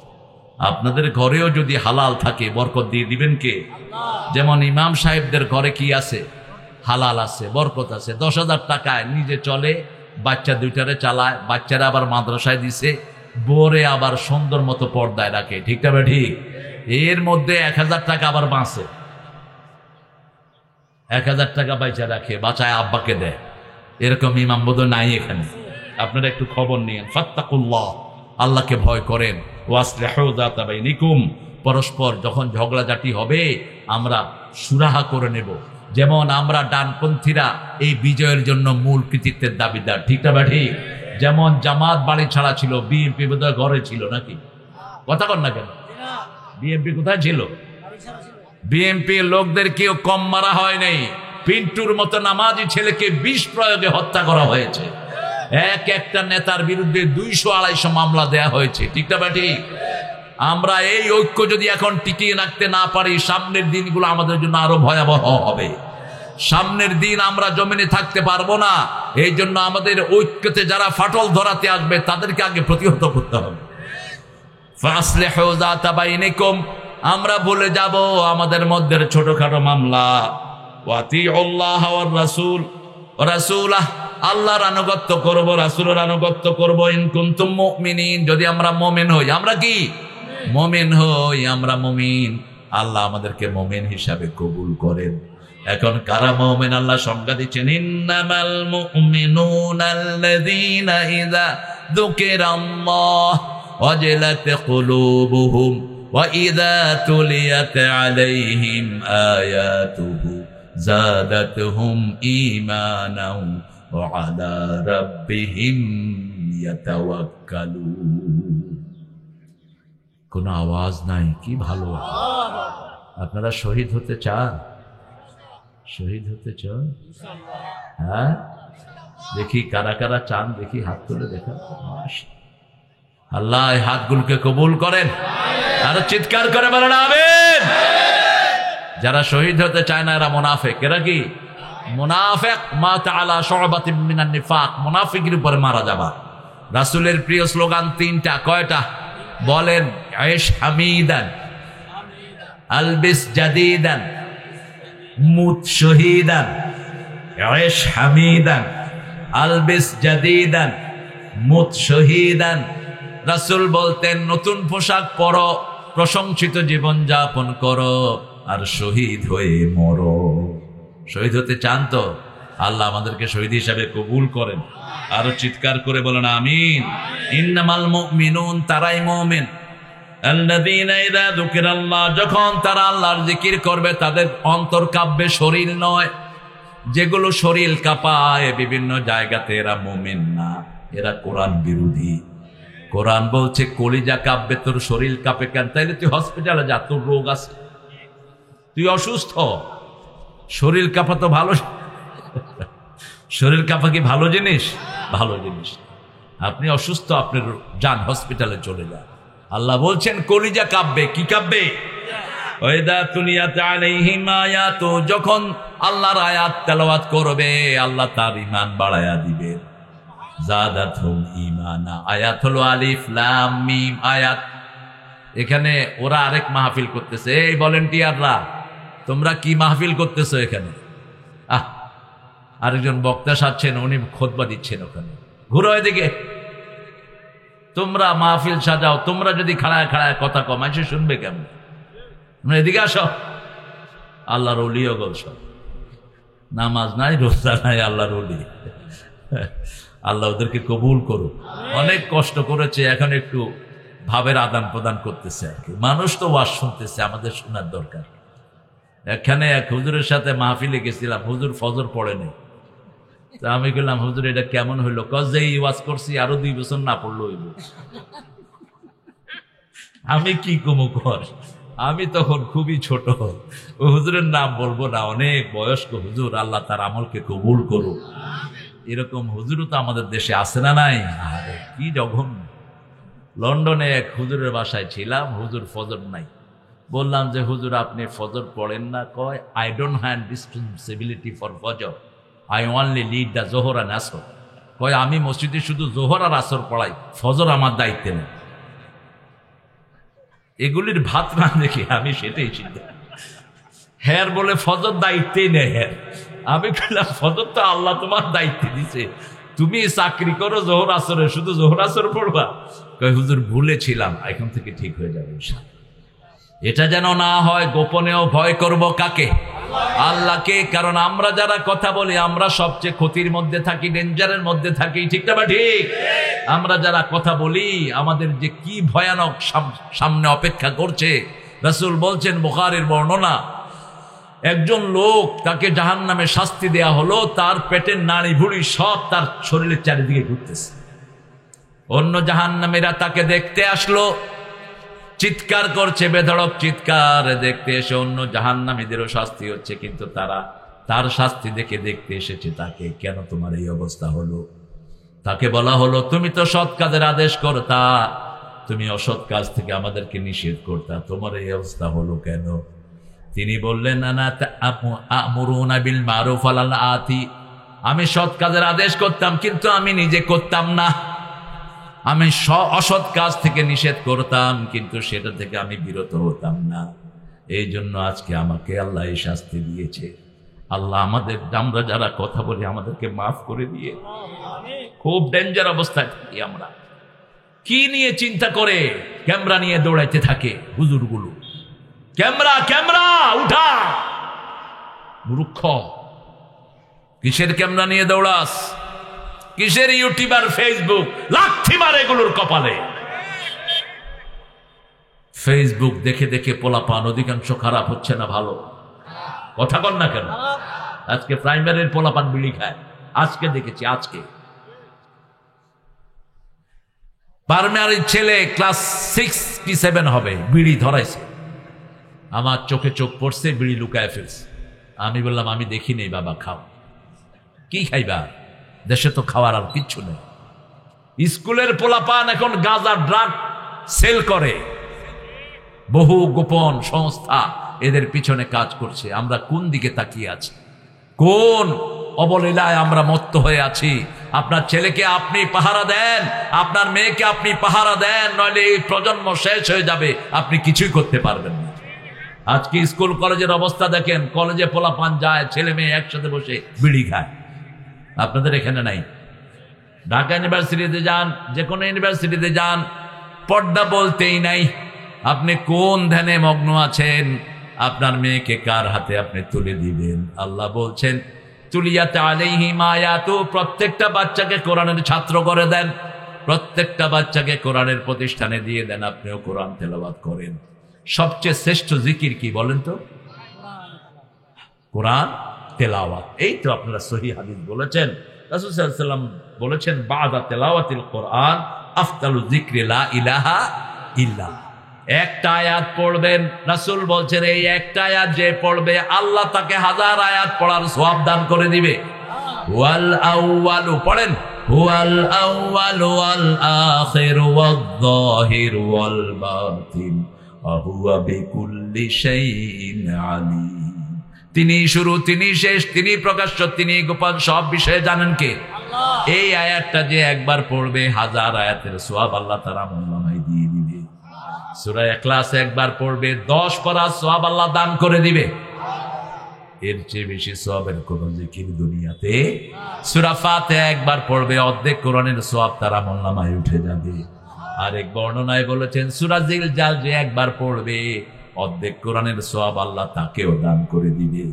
S1: আপনাদের ঘরেও যদি হালাল থাকে বরকত দিয়ে দিবেন কে? যেমন ইমাম সাহেবদের ঘরে কি আছে? হালাল আছে, বরকত আছে। 10,000 টাকায় নিজে চলে, বাচ্চা 2টারে চালায়, বাচ্চারা আবার মাদ্রাসায় দিছে, বোরে আবার সুন্দর মতো পর্দায় রাখে। ঠিক না? ঠিক। এর মধ্যে 1000 টাকা আবার বাঁচে, 1000 টাকা বাইচা রাখে, বাঁচায় আব্বাকে দেয়। এরকম ইমাম বোধ নাই এখানে। আপনারা একটু খবর নিয়েন। ফাত্তাকুল্লাহ, আল্লাহকে ভয় করেন। ওয়াসলিহু যাতা বাইনিকুম, পরস্পর যখন ঝগড়াঝাটি হবে আমরা সুরাহা করে নেব। যেমন আমরা ডানপন্থীরা এই বিজয়ের জন্য মূল কৃতিত্বের দাবিদার। ঠিক না? ঠিক। যেমন জামাত বাড়ি ছাড়া ছিল, বিএনপি বোধহয় ঘরে ছিল নাকি? কথা কন না কেন? বিএনপি কোথায় ছিল? বিএনপি লোকদের কেউ কম মারা হয় নাই। পিন্টুর মতো নামাজি ছেলেকে বিষ প্রয়োগে হত্যা করা হয়েছে। একটা নেতার বিরুদ্ধে 200-250 মামলা দেয়া হয়েছে। ঠিক না? ঠিক। আমরা এই ঐক্য যদি এখন টিকিয়ে রাখতে না পারি, সামনের দিনগুলো আমাদের জন্য আরো ভয়াবহ হবে। সামনের দিন আমরা জমিনে থাকতে পারবো না। এই জন্য আমাদের ঐক্যতে যারা ফাটল ধরাতে আসবে তাদেরকে আগে প্রতিহত করতে হবে। ফাসলিহু যাতা বাইনিকুম, আমরা বলে যাব আমাদের মধ্যে ছোটখাটো মামলা। ওয়াতিউল্লাহ ওয়ার রাসূল, রাসূলাহ, আল্লাহর আনুগত্য করব, রাসূলের আনুগত্য করব। ইন কুনতুম মুমিনিন, যদি আমরা মুমিন হই। আমরা কি? মুমিন হই। আমরা মুমিন, আল্লাহ আমাদেরকে মুমিন হিসাবে কবুল করেন। এখন কারা মুমিন আল্লাহ সংজ্ঞা দিচ্ছেন। ইন্নামাল মুমিনুনাল্লাযীনা ইযা যুকিরাল্লাহ ওয়াজিলাত কুলুবুহুম ওয়া ইযা তুলিয়াত আলাইহিম আয়াতুহু যাদাতুহুম ঈমানাও ওয়া আলা রাব্বিহিম ইয়াতাওয়াক্কালুন। কোনো আওয়াজ নাই, কি ভালো। আপনারা শহীদ হতে চান? শহীদ হতে চান? হ্যাঁ, দেখি কারা কারা চান, দেখি হাত তুলে দেখা। আল্লাহ এই হাতগুলোকে কবুল করেন। আরো চিৎকার করে বলেন আমিন। যারা শহীদ হতে চায় না এরা মুনাফিক। এরা কি? মুনাফিক। মা তাআলা শুবাতিন মিনান নিফাক, মুনাফিকের উপরে মারা যাবা। রাসূলের প্রিয় স্লোগান 3টা। কয়টা বলেন? আয়েশ হামিদান, আলবিস জাদিদান, মুত শহীদান। আয়েশ হামিদান, আলবিস জাদিদান, মুত শহীদান। রাসূল বলতেন নতুন পোশাক পরো, প্রশংসিত জীবন যাপন করো, আর শহীদ হয়ে মরো। শহীদ হতে চান তো? আল্লাহ আমাদেরকে শহীদ হিসাবে কবুল করেন। আরো চিৎকার করে বলেন আমিন। ইন্নামাল মুমিনুন, তারাই মুমিন, আল্লাযীনা ইযা যুকিরাল্লাহ, যখন তারা আল্লাহর জিকির করবে তাদের অন্তর কাঁপবে, শরীর নয়। যেগুলো শরীর কাঁপায় বিভিন্ন জায়গাতে, এরা মুমিন না, এরা কোরআন বিরোধী। কোরআন বলছে কলিজা কাঁপবে, তোর শরীর কাঁপে কেন? তাইলে তুই হসপিটালে যা, তোর রোগ আছে, তুই অসুস্থ। শরীর কাঁপা তো ভালো, শরীর কাঁপা কি ভালো জিনিস? ভালো জিনিস। আপনি অসুস্থ, আপনার যান হসপিটালে চলে যান। আল্লাহ বলছেন কলিজা কাঁপবে। কি কাঁপবে? ওয়াইদা তুলিয়াত আলাইহিম আয়াতু, যখন আল্লাহর আয়াত তেলাওয়াত করবে আল্লাহ তার ঈমান বাড়ায়া দিবে। যাদাতহুম ঈমানা, আয়াত হলো আলিফ লাম মিম আয়াত। এখানে ওরা আরেক মাহফিল করতেছে। এই ভলান্টিয়াররা, তোমরা কি মাহফিল করতেছো এখানে? আরেকজন বক্তা সাজছেন, উনি খুতবা দিচ্ছেন ওখানে। ঘুরো এদিকে। তোমরা মাহফিল সাজাও, তোমরা যদি খাড়ায় খাড়ায় কথা কম, মানুষ শুনবে কেমন? তোমরা এদিকে আসো। আল্লাহর ওলিও গল সব নামাজ নাই, রোজা নাই, আল্লাহর ওলি। আল্লাহ ওদেরকে কবুল করুক। অনেক কষ্ট করেছে, এখন একটু ভাবের আদান প্রদান করতেছে আর কি। মানুষ তো ওয়াজ শুনতেছে, আমাদের শোনার দরকার। এখানে এক হুজুরের সাথে মাহফিলে গেছিলাম, হুজুর ফজর পড়েনি। তা আমি বললাম, হুজুর এটা কেমন হইলো? কজ যে ওয়াজ করছি আরো 2 বছর না পড়লো হইব। আমি কি কমু কর, আমি তখন খুবই ছোট। ও হুজুরের নাম বলবো না, অনেক বয়স্ক হুজুর, আল্লাহ তার আমলকে কবুল করুক। এরকম হুজুরও তো আমাদের দেশে আছে না নাই? আরে কি জঘন্য। লন্ডনে এক হুজুরের বাসায় ছিলাম, হুজুর ফজর নাই। বললাম যে হুজুর আপনি ফজর পড়েন না? কয় I don't have responsibility for Fajr, I only lead the Zuhr and Asr. কয় আমি মসজিদে শুধু জোহর আর আসর পড়াই, ফজর আমার দায়িত্বে নেই। এগুলির ভাত না দেখে আমি সেটাই চিন্তা, হ্যার বলে ফজর দায়িত্বেই নেই। হ্যাঁ, আমি বললাম ফজর তো আল্লাহ তোমার দায়িত্বে দিছে, তুমি চাকরি করো জোহর আসরে, শুধু জোহর আসর পড়বা? কয় হুজুর ভুলেছিলাম, এখন থেকে ঠিক হয়ে যাবে ইনশাআল্লাহ। এটা যেন না হয়। গোপনেও ভয় করব কাকে? আল্লাহকে। কারণ আমরা যারা কথা বলি, আমরা সবচেয়ে ক্ষতির মধ্যে থাকি, ডেঞ্জারের মধ্যে থাকি, ঠিক না? ঠিক। আমরা যারা কথা বলি, আমাদের যে কি ভয়ানক সামনে অপেক্ষা করছে। রাসূল বলছেন, বুখারীর বর্ণনা, একজন লোক, তাকে জাহান্নামে শাস্তি দেয়া হলো, তার পেটের নাড়ি ভুড়ি সব তার শরীরের চারিদিকে ঘুরতেছে। অন্য জাহান্নামীরা তাকে দেখতে আসলো, চিৎকার করছে, বেধড়ক চিৎকার। দেখতে এসে অন্য জাহান্নামীদেরও শাস্তি হচ্ছে, কিন্তু তারা তার শাস্তি দেখতে এসেছে তাকে। কেন তোমার এই অবস্থা হলো? তাকে বলা হলো, তুমি তো সৎ কাজের আদেশ করতা, তুমি অসৎ কাজ থেকে আমাদেরকে নিষেধ করতা, তোমার এই অবস্থা হলো কেন? তিনি বললেন, আমুরুনা বিল মারুফ আলাল আতি, আমি সৎ কাজের আদেশ করতাম, কিন্তু আমি নিজে করতাম না। আমি অসৎ কাজ থেকে নিষেধ করতাম, কিন্তু সেটা থেকে আমি বিরত হতাম না। এই জন্য আজকে আমাকে আল্লাহ এই শাস্তি দিয়েছে। আল্লাহ আমরা যারা কথা বলি, আমাদেরকে মাফ করে দিয়ে। খুব ডেঞ্জার অবস্থায় থাকি আমরা। কি নিয়ে চিন্তা করে ক্যামেরা নিয়ে দৌড়াইতে থাকে হুজুরগুলো? ক্যামেরা উঠা, মূর্খ। কিসের ক্যামেরা নিয়ে দৌড়াস? কিসের ইউটিউব আর ফেসবুক? লাথি মার এগুলোর কপালে। ফেসবুক দেখে দেখে পোলাপান অধিকাংশ খারাপ হচ্ছে না ভালো? কথা বল না কেন? আজকে প্রাইমারির পোলাপান বিড়ি খায়, আজকে দেখেছি। আজকে প্রাইমারির ছেলে ক্লাস 6 কি 7 হবে, বিড়ি ধরাইছে। আমার চোখে চোখ পড়ছে, বিড়ি লুকায় ফেলছে। আমি বললাম, আমি দেখি নেই বাবা, খাও। কি খাইবা? দেশে তো খাওয়ার আর কিচ্ছু নেই। স্কুলের পোলাপান এখন গাঁজা ড্রাগ সেল করে, বহু গোপন সংস্থা এদের পিছনে কাজ করছে। আমরা কোন দিকে তাকিয়ে আছি? কোন অবলীলায় আমরা মত্ত হয়ে আছি? আপনার ছেলেকে আপনি পাহারা দেন, আপনার মেয়েকে আপনি পাহারা দেন, নইলে এই প্রজন্ম শেষ হয়ে যাবে, আপনি কিছুই করতে পারবেন না। আজকে স্কুল কলেজের অবস্থা দেখেন, কলেজে পোলাপান যায়, ছেলে মেয়ে একসাথে বসে বিড়ি খায়। আপনাদের এখানে নাই? ঢাকা ইউনিভার্সিটিতে যান, যে কোনো ইউনিভার্সিটিতে যান, পর্দা বলতেই নাই। আপনি কোন ধ্যানে মগ্ন আছেন? আপনার মেয়েকে কার হাতে আপনি তুলে দিবেন? আল্লাহ বলছেন, তুলিয়াত আলাইহিম আয়াতু, প্রত্যেকটা বাচ্চাকে কোরআনের ছাত্র করে দেন, প্রত্যেকটা বাচ্চাকে কোরআনের প্রতিষ্ঠানে দিয়ে দেন, আপনিও কোরআন তেলাওয়াত করেন। সবচেয়ে শ্রেষ্ঠ জিকির কি বলেন তো? কোরআন তেলাওয়াত। এই তো আপনারা সহিহ হাদিস বলেছেন, রাসূল সাল্লাল্লাহু আলাইহি ওয়াসাল্লাম বলেছেন, বাদা তেলাওয়াতিল কোরআন আফদালু যিকরি লা ইলাহা ইল্লাল্লাহ। একটা আয়াত পড়বেন, রাসূল বলছেন এই একটা আয়াত যে পড়বে, আল্লাহ তাকে 1000 আয়াত পড়ার সওয়াব দান করে দিবে। ওয়াল আউয়ালু, পড়েন, হুয়াল আউয়ালু ওয়াল আখিরু ওয়াল যাহিরু ওয়াল বাতিন ওয়া হুয়া বিকুল্লি শাইইন আলীম। তিনি শুরু, তিনি শেষ, তিনি প্রকাশ্য, তিনি গোপন, সব বিষয়ে জানেন কে? আল্লাহ। এই আয়াতটা যে একবার পড়বে, 1000 আয়াতের সওয়াব আল্লাহ তাআলা আমলনামায় দিয়ে দিবে। সূরা ইখলাস একবার পড়বে, 10 পারার সওয়াব আল্লাহ দান করে দিবে। এর চেয়ে বেশি সওয়াবের কোন জিকির দুনিয়াতে। সূরা ফাতিহা একবার পড়বে, অর্ধেক কোরআনের সওয়াব তার আমলনামায় উঠে যাবে। আরেক বর্ণনায় বলেছেন, সূরা জিলজাল যে একবার পড়বে, অর্ধেক কোরআনের সওয়াব আল্লাহ তাকেও দান করে দিবে।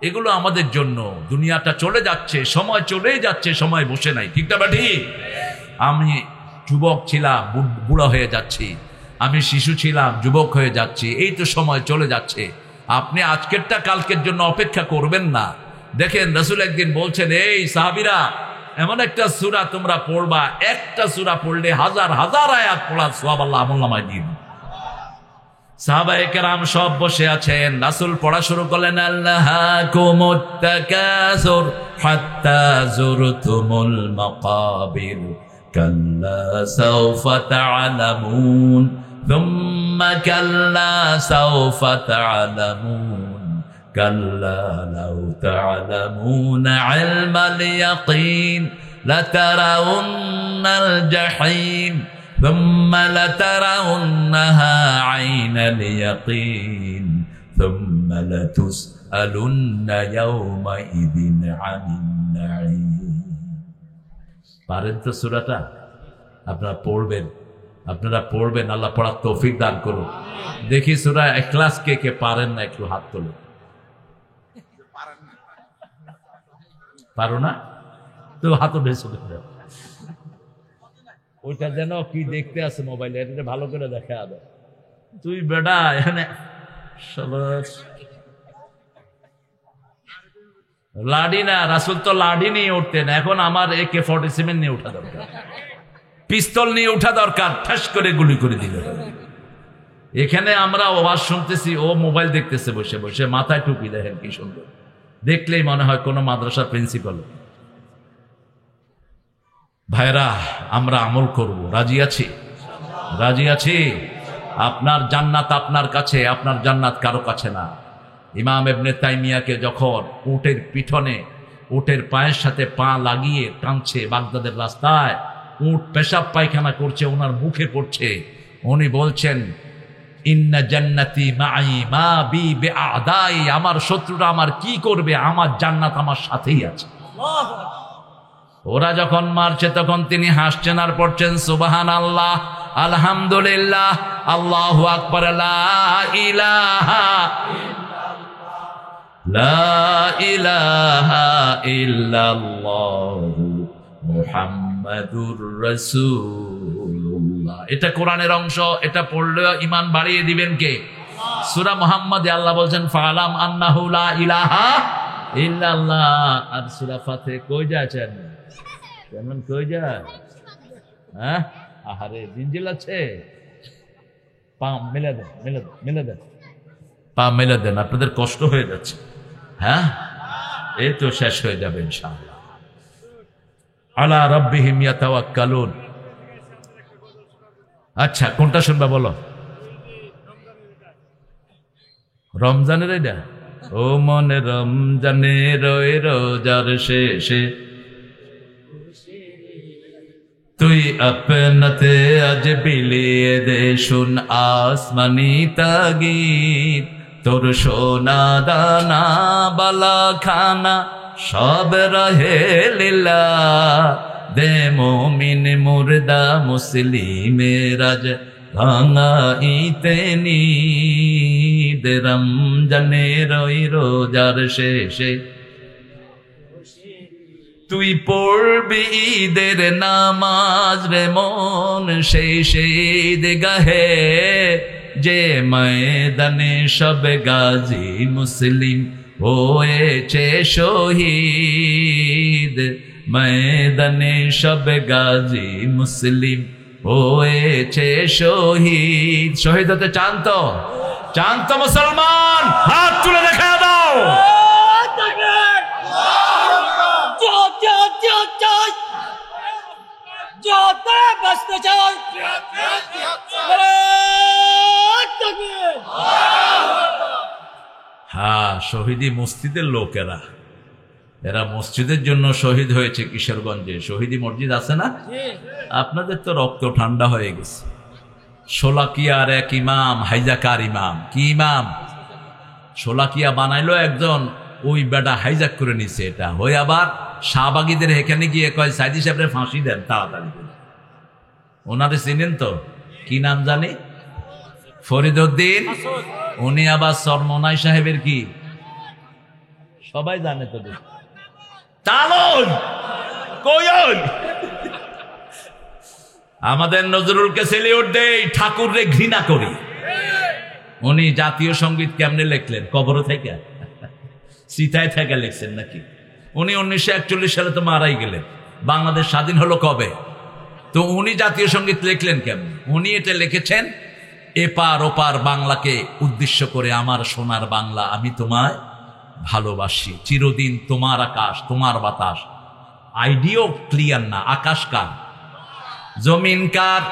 S1: এগুলো আমাদের জন্য। দুনিয়াটা চলে যাচ্ছে, সময় চলেই যাচ্ছে, সময় বসে নাই, ঠিক না ঠিক? আমি যুবক ছিলাম, বুড়া হয়ে যাচ্ছি, আমি শিশু ছিলাম, যুবক হয়ে যাচ্ছি, এই তো সময় চলে যাচ্ছে। আপনি আজকেরটা কালকের জন্য অপেক্ষা করবেন না। দেখেন রাসূল একদিন বলছেন, এই সাহাবীরা, এমন একটা সূরা তোমরা পড়বা, একটা সূরা পড়লে হাজার হাজার আয়াত পড়ার সওয়াব আল্লাহ আমলনামায় দিয়ে দিবেন। সাহাবায়ে কেরাম সব বসে আছেন, রাসূল পড়া শুরু করলেন, আল্লাহাকুমুত তাকাসুর হাত্তা যুরতুমুল মাকাবির কাল্লা সাওফা তা'লামুন থুম্মা কাল্লা সাওফা তা'লামুন কাল্লা লাউ তা'লামুনা ইলমাল ইয়াকিন লাতারাউন্নাল জাহিম ثم لترونها عين اليقين ثم لتسألن يومئذ عن النعيم। পারেন তো সূরাটা? আপনারা পড়বেন, আল্লাহ পড়ার তৌফিক দান করুন। দেখি সূরা ইখলাস কে কে পারেন না, একটু হাত তোলেন। পারো না তো হাতও ঢেসে দেবে। ওইটা যেন কি দেখতে আছে মোবাইলে, এটা ভালো করে দেখা হবে। তুই বেটা এখানে লাডি না, রাসূল তো লাডি নিয়ে উঠতেন, এখন আমার AK-47 নিয়ে উঠা দরকার, পিস্তল নিয়ে উঠা দরকার, ঠাস করে গুলি করে দিল। এখানে আমরা ওয়াজ শুনতেছি, ও মোবাইল দেখতেছে বসে বসে, মাথায় টুপি, দেখেন কি সুন্দর, দেখলেই মনে হয় কোনো মাদ্রাসার প্রিন্সিপাল। ভাইরা, আমরা আমল করব, রাজি আছি? রাজি আছি? আপনার জান্নাত আপনার কাছে, আপনার জান্নাত কারো কাছে না। ইমাম ইবনে তাইমিয়াকে যখন উটের পিঠনে, উটের পায়ের সাথে পা লাগিয়ে টানছে বাগদাদের রাস্তায়, উট পেশাব পায়খানা করছে, ওনার মুখে পড়ছে, উনি বলছেন, ইন্না জান্নাতি মাই মা বি বিআদাই, আমার শত্রুরা আমার কি করবে, আমার জান্নাত আমার সাথেই আছে। ওরা যখন মারছে তখন তিনি হাসছেন আর পড়ছেন সুবহানাল্লাহ, আলহামদুলিল্লাহ, আল্লাহু আকবার, লা ইলাহা ইল্লাল্লাহু মুহাম্মাদুর রাসূলুল্লাহ। এটা কোরআনের অংশ, এটা পড়লে ঈমান বাড়িয়ে দিবেন কে? সূরা মুহাম্মাদে আল্লাহ বলছেন, ফালাম আন্নাহু লা ইলাহা ইল্লাল্লাহ। আর সূরা ফাতিহা কই যাচ্ছেন? কেমন কই যায়? হ্যাঁ, আহারে জিঞ্জিল আছে, পা মেলে দেন, মেলে দেন, পা মেলে দেন, আপনাদের কষ্ট হয়ে যাচ্ছে। হ্যাঁ, এই তো শেষ হয়ে যাবে ইনশাআল্লাহ। আলা রাব্বিহিম ইয়াতাওয়াক্কালুন। আচ্ছা, কোনটা শুনবা বলো? রমজানের এটা, ও মনে রমজানের ওই রোজার শেষে তুই আপনাতে আজ বিলিয়ে দে, শুন আসমানি তাগীদ, তোর সোনা দানা বালা খানা সব রহে লীলা, দে মুমিন মুর্দা মুসলিমের আজ ভাঙাইতে নিদ, রমজানের ওই রোজার শেষে তুই পড়বি ঈদের নামাজ রে মন, সেই ঈদ গাহে যে ময়দানে সব গাজী মুসলিম হয়েছে শহীদ, ময়দানে সব গাজী মুসলিম হয়েছে শহীদ। শহীদ হতে চান তো? চান তো মুসলমান? হাত তুলে দেখা দাও। হ্যাঁ, শহীদি মসজিদের লোকেরা, এরা মসজিদের জন্য শহীদ হয়েছে। কিশোরগঞ্জে শহীদি মসজিদ আছে না? আপনাদের তো রক্ত ঠান্ডা হয়ে গেছে। শোলাকিয়ার এক ইমাম, হাইজাকার ইমাম, কি ইমাম, শোলাকিয়া বানাইলো একজন, ওই বেটা হাইজাক করে নিছে। এটা হয়ে আবার শাহবাগীদের এখানে গিয়ে কয়, সাইদি সাহেবের ফাঁসি দেন তাড়াতাড়ি। ওনারে চিনেন তো? কি নাম জানি? ফরিদউদ্দিন। উনি আবার সরমনাই সাহেবের কি সবাই জানে তো। তালন কোয়ল আমাদের নজরুলকে সেলিউট দেই, ঠাকুররে ঘৃণা করি। উনি জাতীয় সঙ্গীত কেমনে লিখলেন? কবর থেকে, সিতায় থেকে লিখছেন নাকি? উনি 1941 সালে তো মারাই গেলেন। বাংলাদেশ স্বাধীন হলো কবে? তো উনি জাতীয় সঙ্গীত লিখলেন কেমন? উনি এটা লিখেছেন এপার ওপার বাংলাকে উদ্দেশ্য করে, আমার সোনার বাংলা আমি তোমায় ভালোবাসি, চিরদিন তোমার আকাশ তোমার বাতাস। আইডিও ক্লিয়ার না। আকাশ কার? জমিন কার?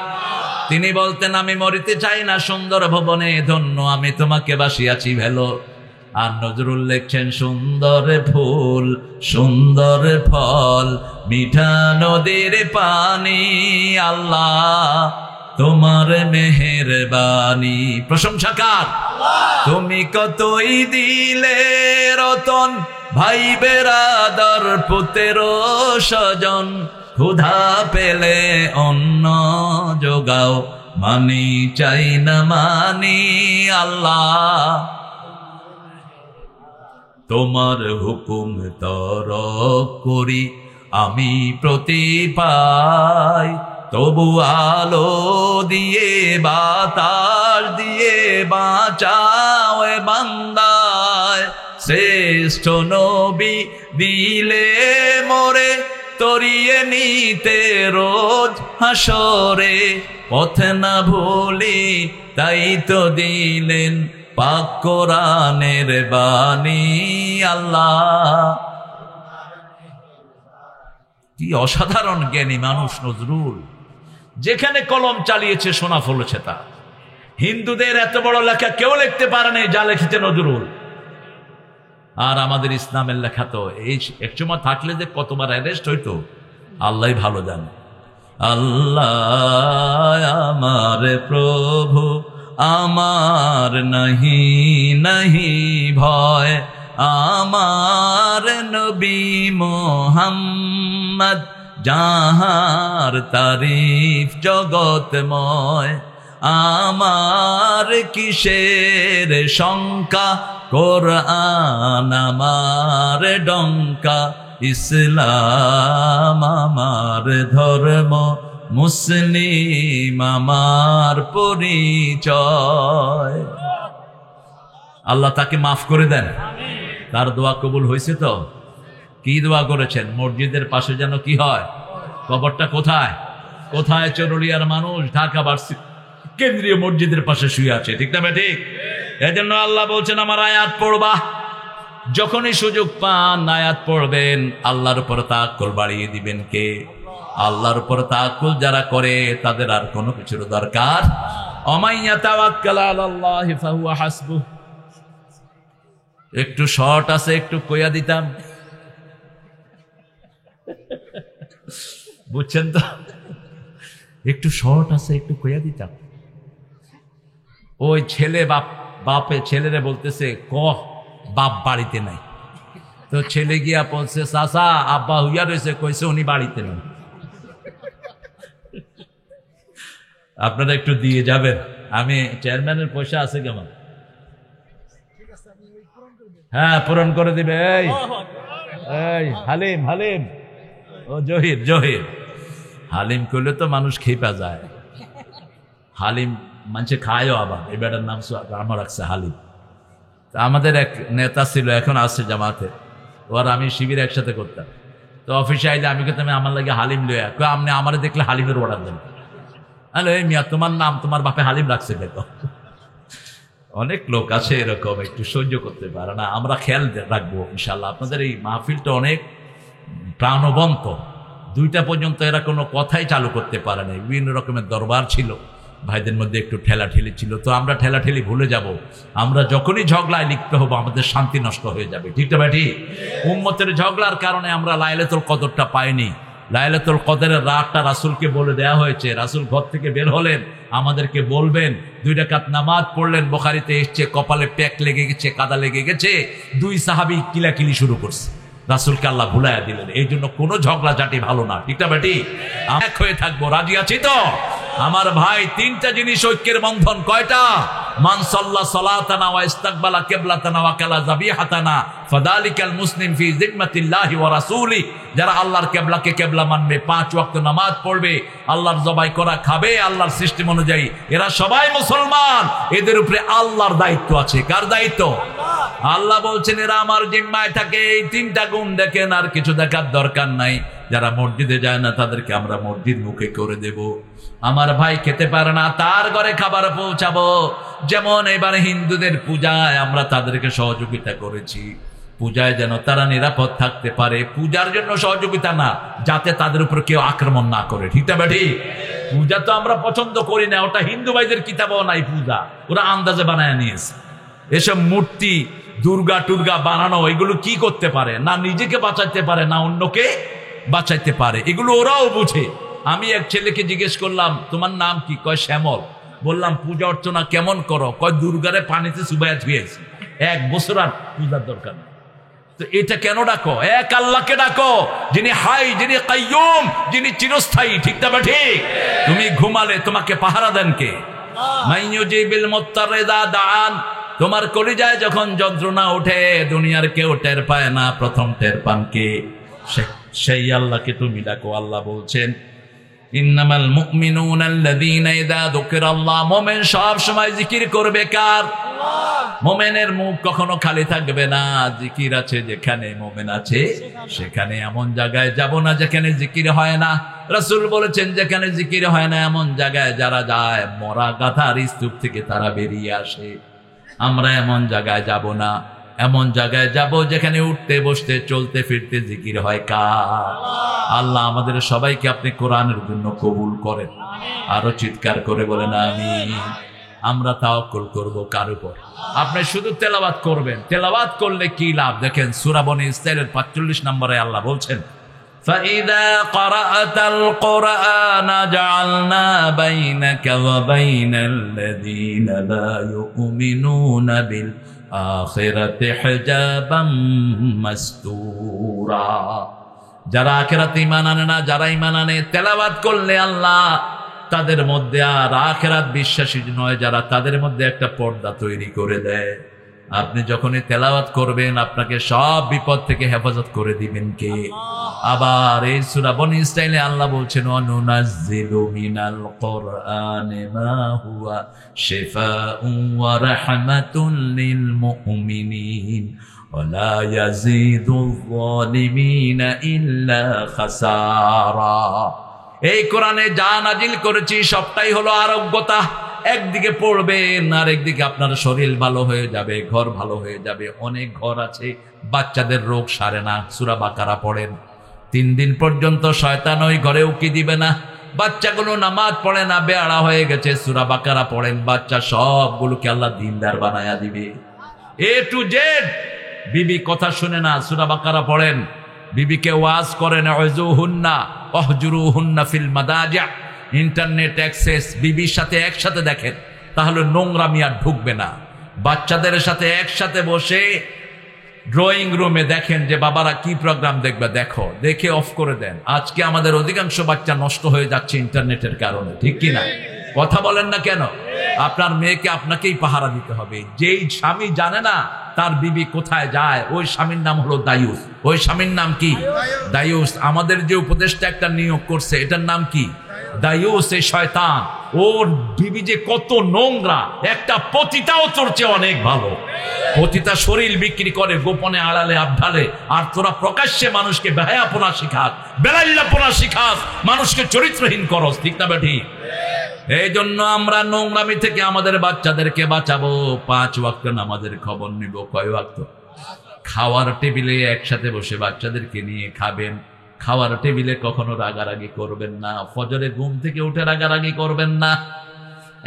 S1: তিনি বলতেন আমি মরিতে চাই না সুন্দর ভবনে, ধন্য আমি তোমাকে বাসিয়াছি ভেলো। আর নজরুল লিখছেন সুন্দর ফুল সুন্দর ফল মিঠা নদীর পানি, আল্লাহ তোমার মেহেরবানি। প্রশংসা কার? তুমি কতই দিলে রতন, ভাই বেরাদর পুত্র স্বজন, ক্ষুধা পেলে অন্ন যোগাও, মানি চাই না মানি, আল্লাহ তোমার হুকুম তরক করি আমি প্রতি পাই, তবু আলো দিয়ে বাতাস দিয়ে বাঁচাও এ বান্দায়। শ্রেষ্ঠ নবী দিলে মোরে তরিয়ে নিতে রোজ হাসরে, পথ না ভুলি তাই তো দিলেন পাক কোরআনের বাণী, আল্লাহ। কি অসাধারণ জ্ঞানী মানুষ নজরুল। যেখানে কলম চালিয়েছে সোনা ফলেছে তা। হিন্দুদের এত বড় লেখা কেউ লিখতে পারে নাই যা লিখেছে নজরুল। আর আমাদের ইসলামের লেখা তো এই একসময় থাকলে যে কতবার অ্যারেস্ট হইতো আল্লাহ ভালো জানে। আল্লাহ আমার প্রভু আমার নাহি নাহি ভয়, আমার নবী মোহাম্মদ যাহার তারিফ জগতময়, আমার কিসের শঙ্কা কোরআন আমার ডঙ্কা, ইসলাম আমার ধর্ম মুসলিম আমার পরিচয়। আল্লাহ তাকে মাফ করে দেন। তার দোয়া কবুল হয়েছে তো? কি দোয়া করেছেন? মসজিদের পাশে যেন কি হয়? কবরটা কোথায়? কোথায়? চরুলিয়ার মানুষ ঢাকা ভার্সিটি কেন্দ্রীয় মসজিদের পাশে শুয়ে আছে, ঠিক না ঠিক? এজন্য আল্লাহ বলছেন আমার আয়াত পড়বা, যখনই সুযোগ পান আয়াত পড়বেন। আল্লাহর উপর তাওয়াক্কুল বাড়িয়ে দিবেন কে? আল্লাহর উপর তাওয়াক্কুল যারা করে তাদের আর কোনো কিছুর দরকার। অমাইয়া তাওয়াক্কাল আলাল্লাহি ফাহুয়া হাসবুহ। একটু শর্ট আছে, একটু কইয়া দিতাম, বুঝছেন তো? একটু শর্ট আছে, একটু কইয়া দিতাম। ওই ছেলে বাপে ছেলেরে বলতেছে কহ বাপ বাড়িতে নাই। তো ছেলে গিয়া বলছে চাচা আব্বা হইয়া রয়েছে, কইছে উনি বাড়িতে নাই। আপনারা একটু দিয়ে যাবেন। আমি চেয়ারম্যানের পয়সা আছে কেমন? হ্যাঁ পূরণ করে দিবে। এই হালিম হালিম ও জহির জহির হালিম করলে তো মানুষ খেপা যায়। হালিম মানুষে খায়ও, আবার এই বেটার নাম আমার রাখছে হালিম। আমাদের এক নেতা ছিল, এখন আসছে জামাতে, ওর আমি শিবির একসাথে করতাম। তো অফিসে আইলে আমি কিন্তু আমার লাগে হালিম লইয়া আপনি আমার দেখলে হালিমের অর্ডার দেন। হ্যালো এই মিয়া তোমার নাম তোমার বাপে হালিম রাখছে দেখো। অনেক লোক আছে এরকম, একটু সহ্য করতে পারে না। আমরা খেয়াল রাখবো ইনশাল্লাহ। আপনাদের এই মাহফিলটা অনেক প্রাণবন্ত। 2টা পর্যন্ত এরা কোনো কথাই চালু করতে পারে না। বিভিন্ন রকমের দরবার ছিল, ভাইদের মধ্যে একটু ঠেলাঠেলি ছিল। তো আমরা ঠেলাঠেলি ভুলে যাব। আমরা যখনই ঝগড়ায় লিপ্ত হবো আমাদের শান্তি নষ্ট হয়ে যাবে, ঠিক না ভাই? উম্মতের ঝগড়ার কারণে আমরা লাইলাতুল কদরটা পাইনি। লাইলাতুল কদরের রাতটা রাসূলকে বলে দেয়া হয়েছে। রাসূল ঘর থেকে বের হলেন, আমাদেরকে বলবেন। 2 রাকাত নামাজ পড়লেন, বুখারীতে এসেছে, কপালে প্যাক লেগে গেছে, কাদা লেগে গেছে। 2 সাহাবী কিলাকিলি শুরু করছে, রাসূলকে আল্লাহ ভুলাইয়া দিলেন। এই জন্য কোনো ঝগড়াঝাটি ভালো না, ঠিক না বেটি? এক হয়ে থাকবো, রাজি আছি তো? আমার ভাই 3টা জিনিস ঐক্যের বন্ধন। কয়টা? মান সাল্লা সালাতানা ওয়া ইস্তাকবালা কিবলাতানা ওয়া কালা যাবিহাতানা ফাযালিকাল মুসলিম ফি জিম্মাতিল্লাহি ওয়া রাসূলি। যারা আল্লাহর কিবলাকে কিবলা মানবে, 5 ওয়াক্ত নামাজ পড়বে, আল্লাহর জবাই করা খাবে আল্লাহর সিস্টেম অনুযায়ী, এরা সবাই মুসলমান। এদের উপরে আল্লাহর দায়িত্ব আছে। কার দায়িত্ব? আল্লাহ বলছেন এরা আমার জিম্মায় থাকে। এই 3টা গুণ দেখেন, আর কিছু দেখার দরকার নাই। যারা মসজিদে যায় না তাদেরকে আমরা মসজিদ মুখে করে দেব। আমার ভাই খেতে পারে না, তার ঘরে খাবার পৌঁছাবো। যেমন এবারে হিন্দুদের পূজায় আমরা তাদেরকে সহযোগিতা করেছি, পূজায় যেন তারা নিরাপদ থাকতে পারে। পূজার জন্য সহযোগিতা না, যাতে তাদের উপর কেউ আক্রমণ না করে। ঠিক না বেঠি? পূজা তো আমরা পছন্দ করি না, ওটা হিন্দু ভাইদের কিতাবও নাই পূজা, ওরা আন্দাজে বানায় নিয়েছে। এসব মূর্তি দুর্গা টুর্গা বানানো, এগুলো কি করতে পারে? না নিজেকে বাঁচাইতে পারে, না অন্যকে বাঁচাইতে পারে। এগুলো ওরাও বুঝে। আমি এক ছেলেকে জিজ্ঞেস করলাম, তোমার নাম কি? কয় শ্যামল। বললাম পূজা অর্চনা কেমন করো? কয় দুর্গারে পানিতে চুবাইয়া ধুয়েছি, 1 বছর আর পূজার দরকার নেই। তো এটা কেন ডাকো? এক আল্লাহকে ডাকো, যিনি হাই, যিনি কাইয়ুম, যিনি চিরস্থায়ী। ঠিক না ঠিক? তুমি ঘুমালে তোমাকে পাহারা দেন কে? মাইয়ুজিবিল মুত্তারিদা দান। তোমার কলিজায় যখন যন্ত্রণা ওঠে, দুনিয়ার কেউ টের পায় না, প্রথম টের পান কে? সেই আল্লাহকে তুমি ডাকো। আল্লাহ বলছেন ইন্নামাল মুমিনুনা আল্লাযীনা ইযা যুকিরাল্লাহ। মুমিন সব সময় জিকির করবে কার? মুমিনের মুখ কখনো খালি থাকবে না। জিকির আছে যেখানে, মুমিন আছে সেখানে। এমন জায়গায় যাব না যেখানে জিকির হয় না। রাসূল বলেছেন যেখানে জিকির হয় না এমন জায়গায় যারা যায়, মরা গাধার স্তূপ থেকে তারা বেরিয়ে আসে। আমরা এমন জায়গায় যাব না, এমন জায়গায় যাব যেখানে উঠতে বসতে চলতে ফিরতে জিকির হয় কার? আল্লাহ আমাদের সবাইকে আপনি কোরআনের জন্য কবুল করেন। আরো চিৎকার করে বলেন আমিন। আমরা তাওয়াক্কুল করব কার উপর? আপনি শুধু তেলাওয়াত করবেন। তেলাওয়াত করলে কি লাভ? দেখেন সূরা বনী ইসরাঈলের 45 নম্বরে আল্লাহ বলছেন فَإِذَا قَرَأْتَ الْقُرْآنَ جَعَلْنَا بَيْنَكَ وَبَيْنَ الَّذِينَ لَا يُؤْمِنُونَ بِالْآخِرَةِ حِجَابًا مَسْتُورًا। যারা আখিরাতে ঈমান আনে না, যারা ঈমান আনে, তেলাওয়াত করলে আল্লাহ তাদের মধ্যে, আর আখিরাত বিশ্বাসী নয় যারা, তাদের মধ্যে একটা পর্দা তৈরি করে দেয়। আপনি যখনই তেলাওয়াত করবেন আপনাকে সব বিপদ থেকে হেফাজত করে দিবেন কে? আবার এই সূরা বনী ইসরাঈলে আল্লাহ বলছেন ওয়ানুনাজ্জিলু মিনাল কুরআনি মা হুয়া শিফাউন ওয়া রাহমাতুল লিল মুমিনিন ওয়া লা ইয়াজিদুয যালিমিনা ইল্লা খাসারা। এই কোরআনে যা নাজিল করেছি সবটাই হলো আরোগ্যতা। একদিকে পড়বেন আর একদিকে আপনার শরীর ভালো হয়ে যাবে, ঘর ভালো হয়ে যাবে। অনেক ঘর আছে বাচ্চাদের রোগ সারে না, সূরা বাকারা পড়েন। 3 দিন পর্যন্ত শয়তান ওই ঘরে উকি দিবে না। বাচ্চাগুলো নামাজ পড়ে না, বেয়াড়া হয়ে গেছে, সূরা বাকারা পড়েন, বাচ্চা সবগুলোকে আল্লাহ দিনদার বানায়া দিবে। A to Z। বিবি কথা শুনে না, সূরা বাকারা পড়েন। বিবিকে ওয়াজ করেন উযুহুন্না ওয়াহজুরুহুন্না ফিল মাদাজি'। ইন্টারনেট অ্যাক্সেস বিবির সাথে একসাথে দেখেন, তাহলে নোংরামি আর ঢুকবে না। বাচ্চাদের সাথে একসাথে বসে ড্রয়িং রুমে দেখেন যে বাবারা কি প্রোগ্রাম দেখবে, দেখো, দেখে অফ করে দেন। আজকে আমাদের অধিকাংশ বাচ্চা নষ্ট হয়ে যাচ্ছে ইন্টারনেটের কারণে। ঠিক কিনা? কথা বলেন না কেন? আপনার মেয়েকে আপনাকেই পাহারা দিতে হবে। যেই স্বামী জানে না তার বিবি কোথায় যায়, ওই স্বামীর নাম হলো দায়ুস। ওই স্বামীর নাম কি? দায়ুস। আমাদের যে উপদেশটা একটা নিয়োগ করছে, এটার নাম কি? দায়ুস। এই শয়তান, ওর বিবি যে কত নোংরা, একটা পতিতাও চলছে অনেক ভালো। পতিতা শরীর বিক্রি করে গোপনে, আড়ালে, আবঢালে, আর তোরা প্রকাশ্যে মানুষকে বেহায়াপনা শিখাস, বেলাল্লাপনা শিখাস, মানুষকে চরিত্রহীন করস। ঠিক না বেঠি? এই জন্য আমরা নোংরামি থেকে আমাদের বাচ্চাদেরকে বাঁচাবো। 5 ওয়াক্ত নামাজের খবর নিব। কয় ওয়াক্ত? খাওয়ার টেবিলে একসাথে বসে বাচ্চাদেরকে নিয়ে খাবেন। খাওয়ার টেবিলে কখনো রাগারাগি করবেন না। ফজরে ঘুম থেকে উঠে রাগারাগি করবেন না।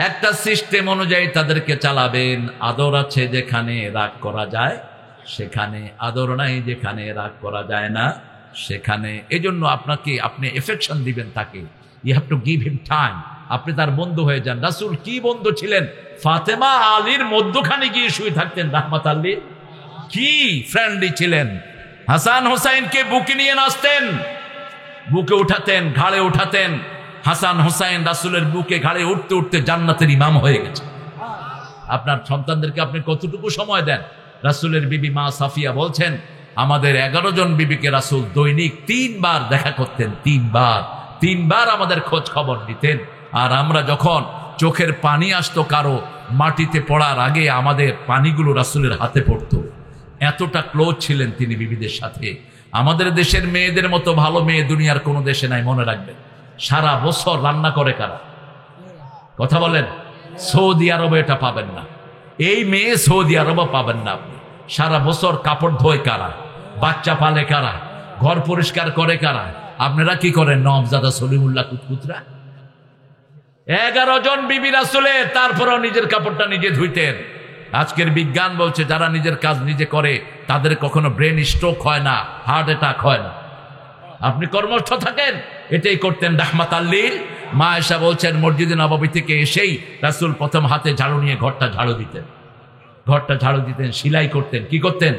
S1: একটা সিস্টেম অনুযায়ী তাদেরকে চালাবেন। আদর আছে যেখানে রাগ করা যায় সেখানে, আদর নাই যেখানে রাগ করা যায় না সেখানে। এজন্য আপনি এফেকশন দিবেন তাকে। You have to give him time. আপনি তার বন্ধু হয়ে যান। রাসূল কি বন্ধু ছিলেন? ফাতেমা আলীর মধ্যখানে গিয়ে শুয়ে থাকতেন রাহমাত আল্লাহ। কি ফ্রেন্ডলি ছিলেন। হাসান হোসাইনকে বুকে নিয়ে নাচতেন, বুকে উঠাতেন, ঘাড়ে উঠাতেন। হাসান হোসাইন রাসূলের বুকে ঘাড়ে উঠতে উঠতে জান্নাতের ইমাম হয়ে গেছে। আপনার সন্তানদেরকে আপনি কতটুকু সময় দেন? রাসূলের বিবি মা সাফিয়া বলছেন, আমাদের 11 জন বিবিকে রাসূল দৈনিক 3 বার দেখা করতেন, 3 বার আমাদের খোঁজ খবর নিতেন। আর আমরা যখন চোখের পানি আসতো কারো মাটিতে পড়ার আগে আমাদের পানিগুলো রাসূলের হাতে পড়তো। এতটা ক্লোজ ছিলেন তিনি বিবিদের সাথে। আমাদের দেশের মেয়েদের মতো ভালো মেয়ে দুনিয়ার কোনো দেশে নাই, মনে রাখবেন। সারা বছর রান্না করে কারা? কথা বলেন। সৌদি আরবে এটা পাবেন না, এই মেয়ে সৌদি আরবে পাবেন না আপনি। সারা বছর কাপড় ধোয় কারা? বাচ্চা পালে কারা? ঘর পরিষ্কার করে কারা? আপনারা কি করেন? নওয়াবজাদা সলিমুল্লাহ কুতকুতরা। 11 জন বিবি রাসূলের, তারপরেও নিজের কাপড়টা নিজে ধুইতেন। আজকের বিজ্ঞান বলছে যারা নিজের কাজ নিজে করে তাদের কখনো ব্রেন স্ট্রোক হয় না, হার্ট অ্যাটাক হয় না। আপনি কর্মস্থ থাকেন, এটাই করতেন রাহমাতাল লিল। মা আয়েশা বলছেন মসজিদে নববী থেকে এসেই রাসূল প্রথম হাতে ঝাড়ু নিয়ে ঘরটা ঝাড়ু দিতেন, সেলাই করতেন। কি করতেন?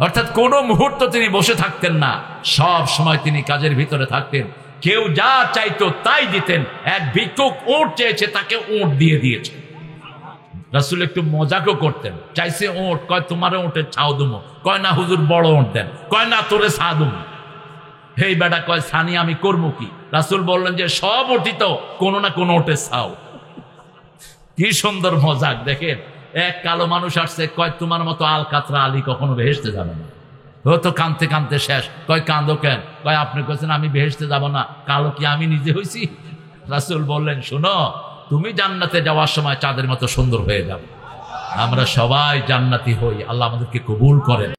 S1: অর্থাৎ কোনো মুহূর্ত তিনি বসে থাকতেন না, সব সময় তিনি কাজের ভিতরে থাকতেন। কেউ যা চাইতো তাই দিতেন। এক ভিক্ষুক উট চেয়েছে, তাকে উট দিয়ে দিয়েছে। রাসূল একটু মজাকও করতেন, চাইছে উট, কয় তোমারে উটের ছাও দুমো, কয় না হুজুর বড় উট দেন, কয় না তোরে ছা দুমো। হেই বেটা, কয় ছানি আমি করবো কি? রাসূল বললেন যে সব উঠি তো কোনো না কোনো উটের ছাও। কি সুন্দর মজাক দেখেন। এক কালো মানুষ আসছে, কয় তোমার মতো আল কাতরা আলী কখনো বেহেশতে যাবে না। ও তো কাঁদতে কাঁদতে শেষ। কয় কাঁদো কেন? কয় আপনি কইছেন আমি বেহেশতে যাব না, কালো কি আমি নিজে হইছি? রাসূল বললেন শোনো, তুমি জান্নাতে যাওয়ার সময় চাঁদের মতো সুন্দর হয়ে যাবে। আমরা সবাই জান্নাতি হই, আল্লাহ আমাদেরকে কবুল করেন।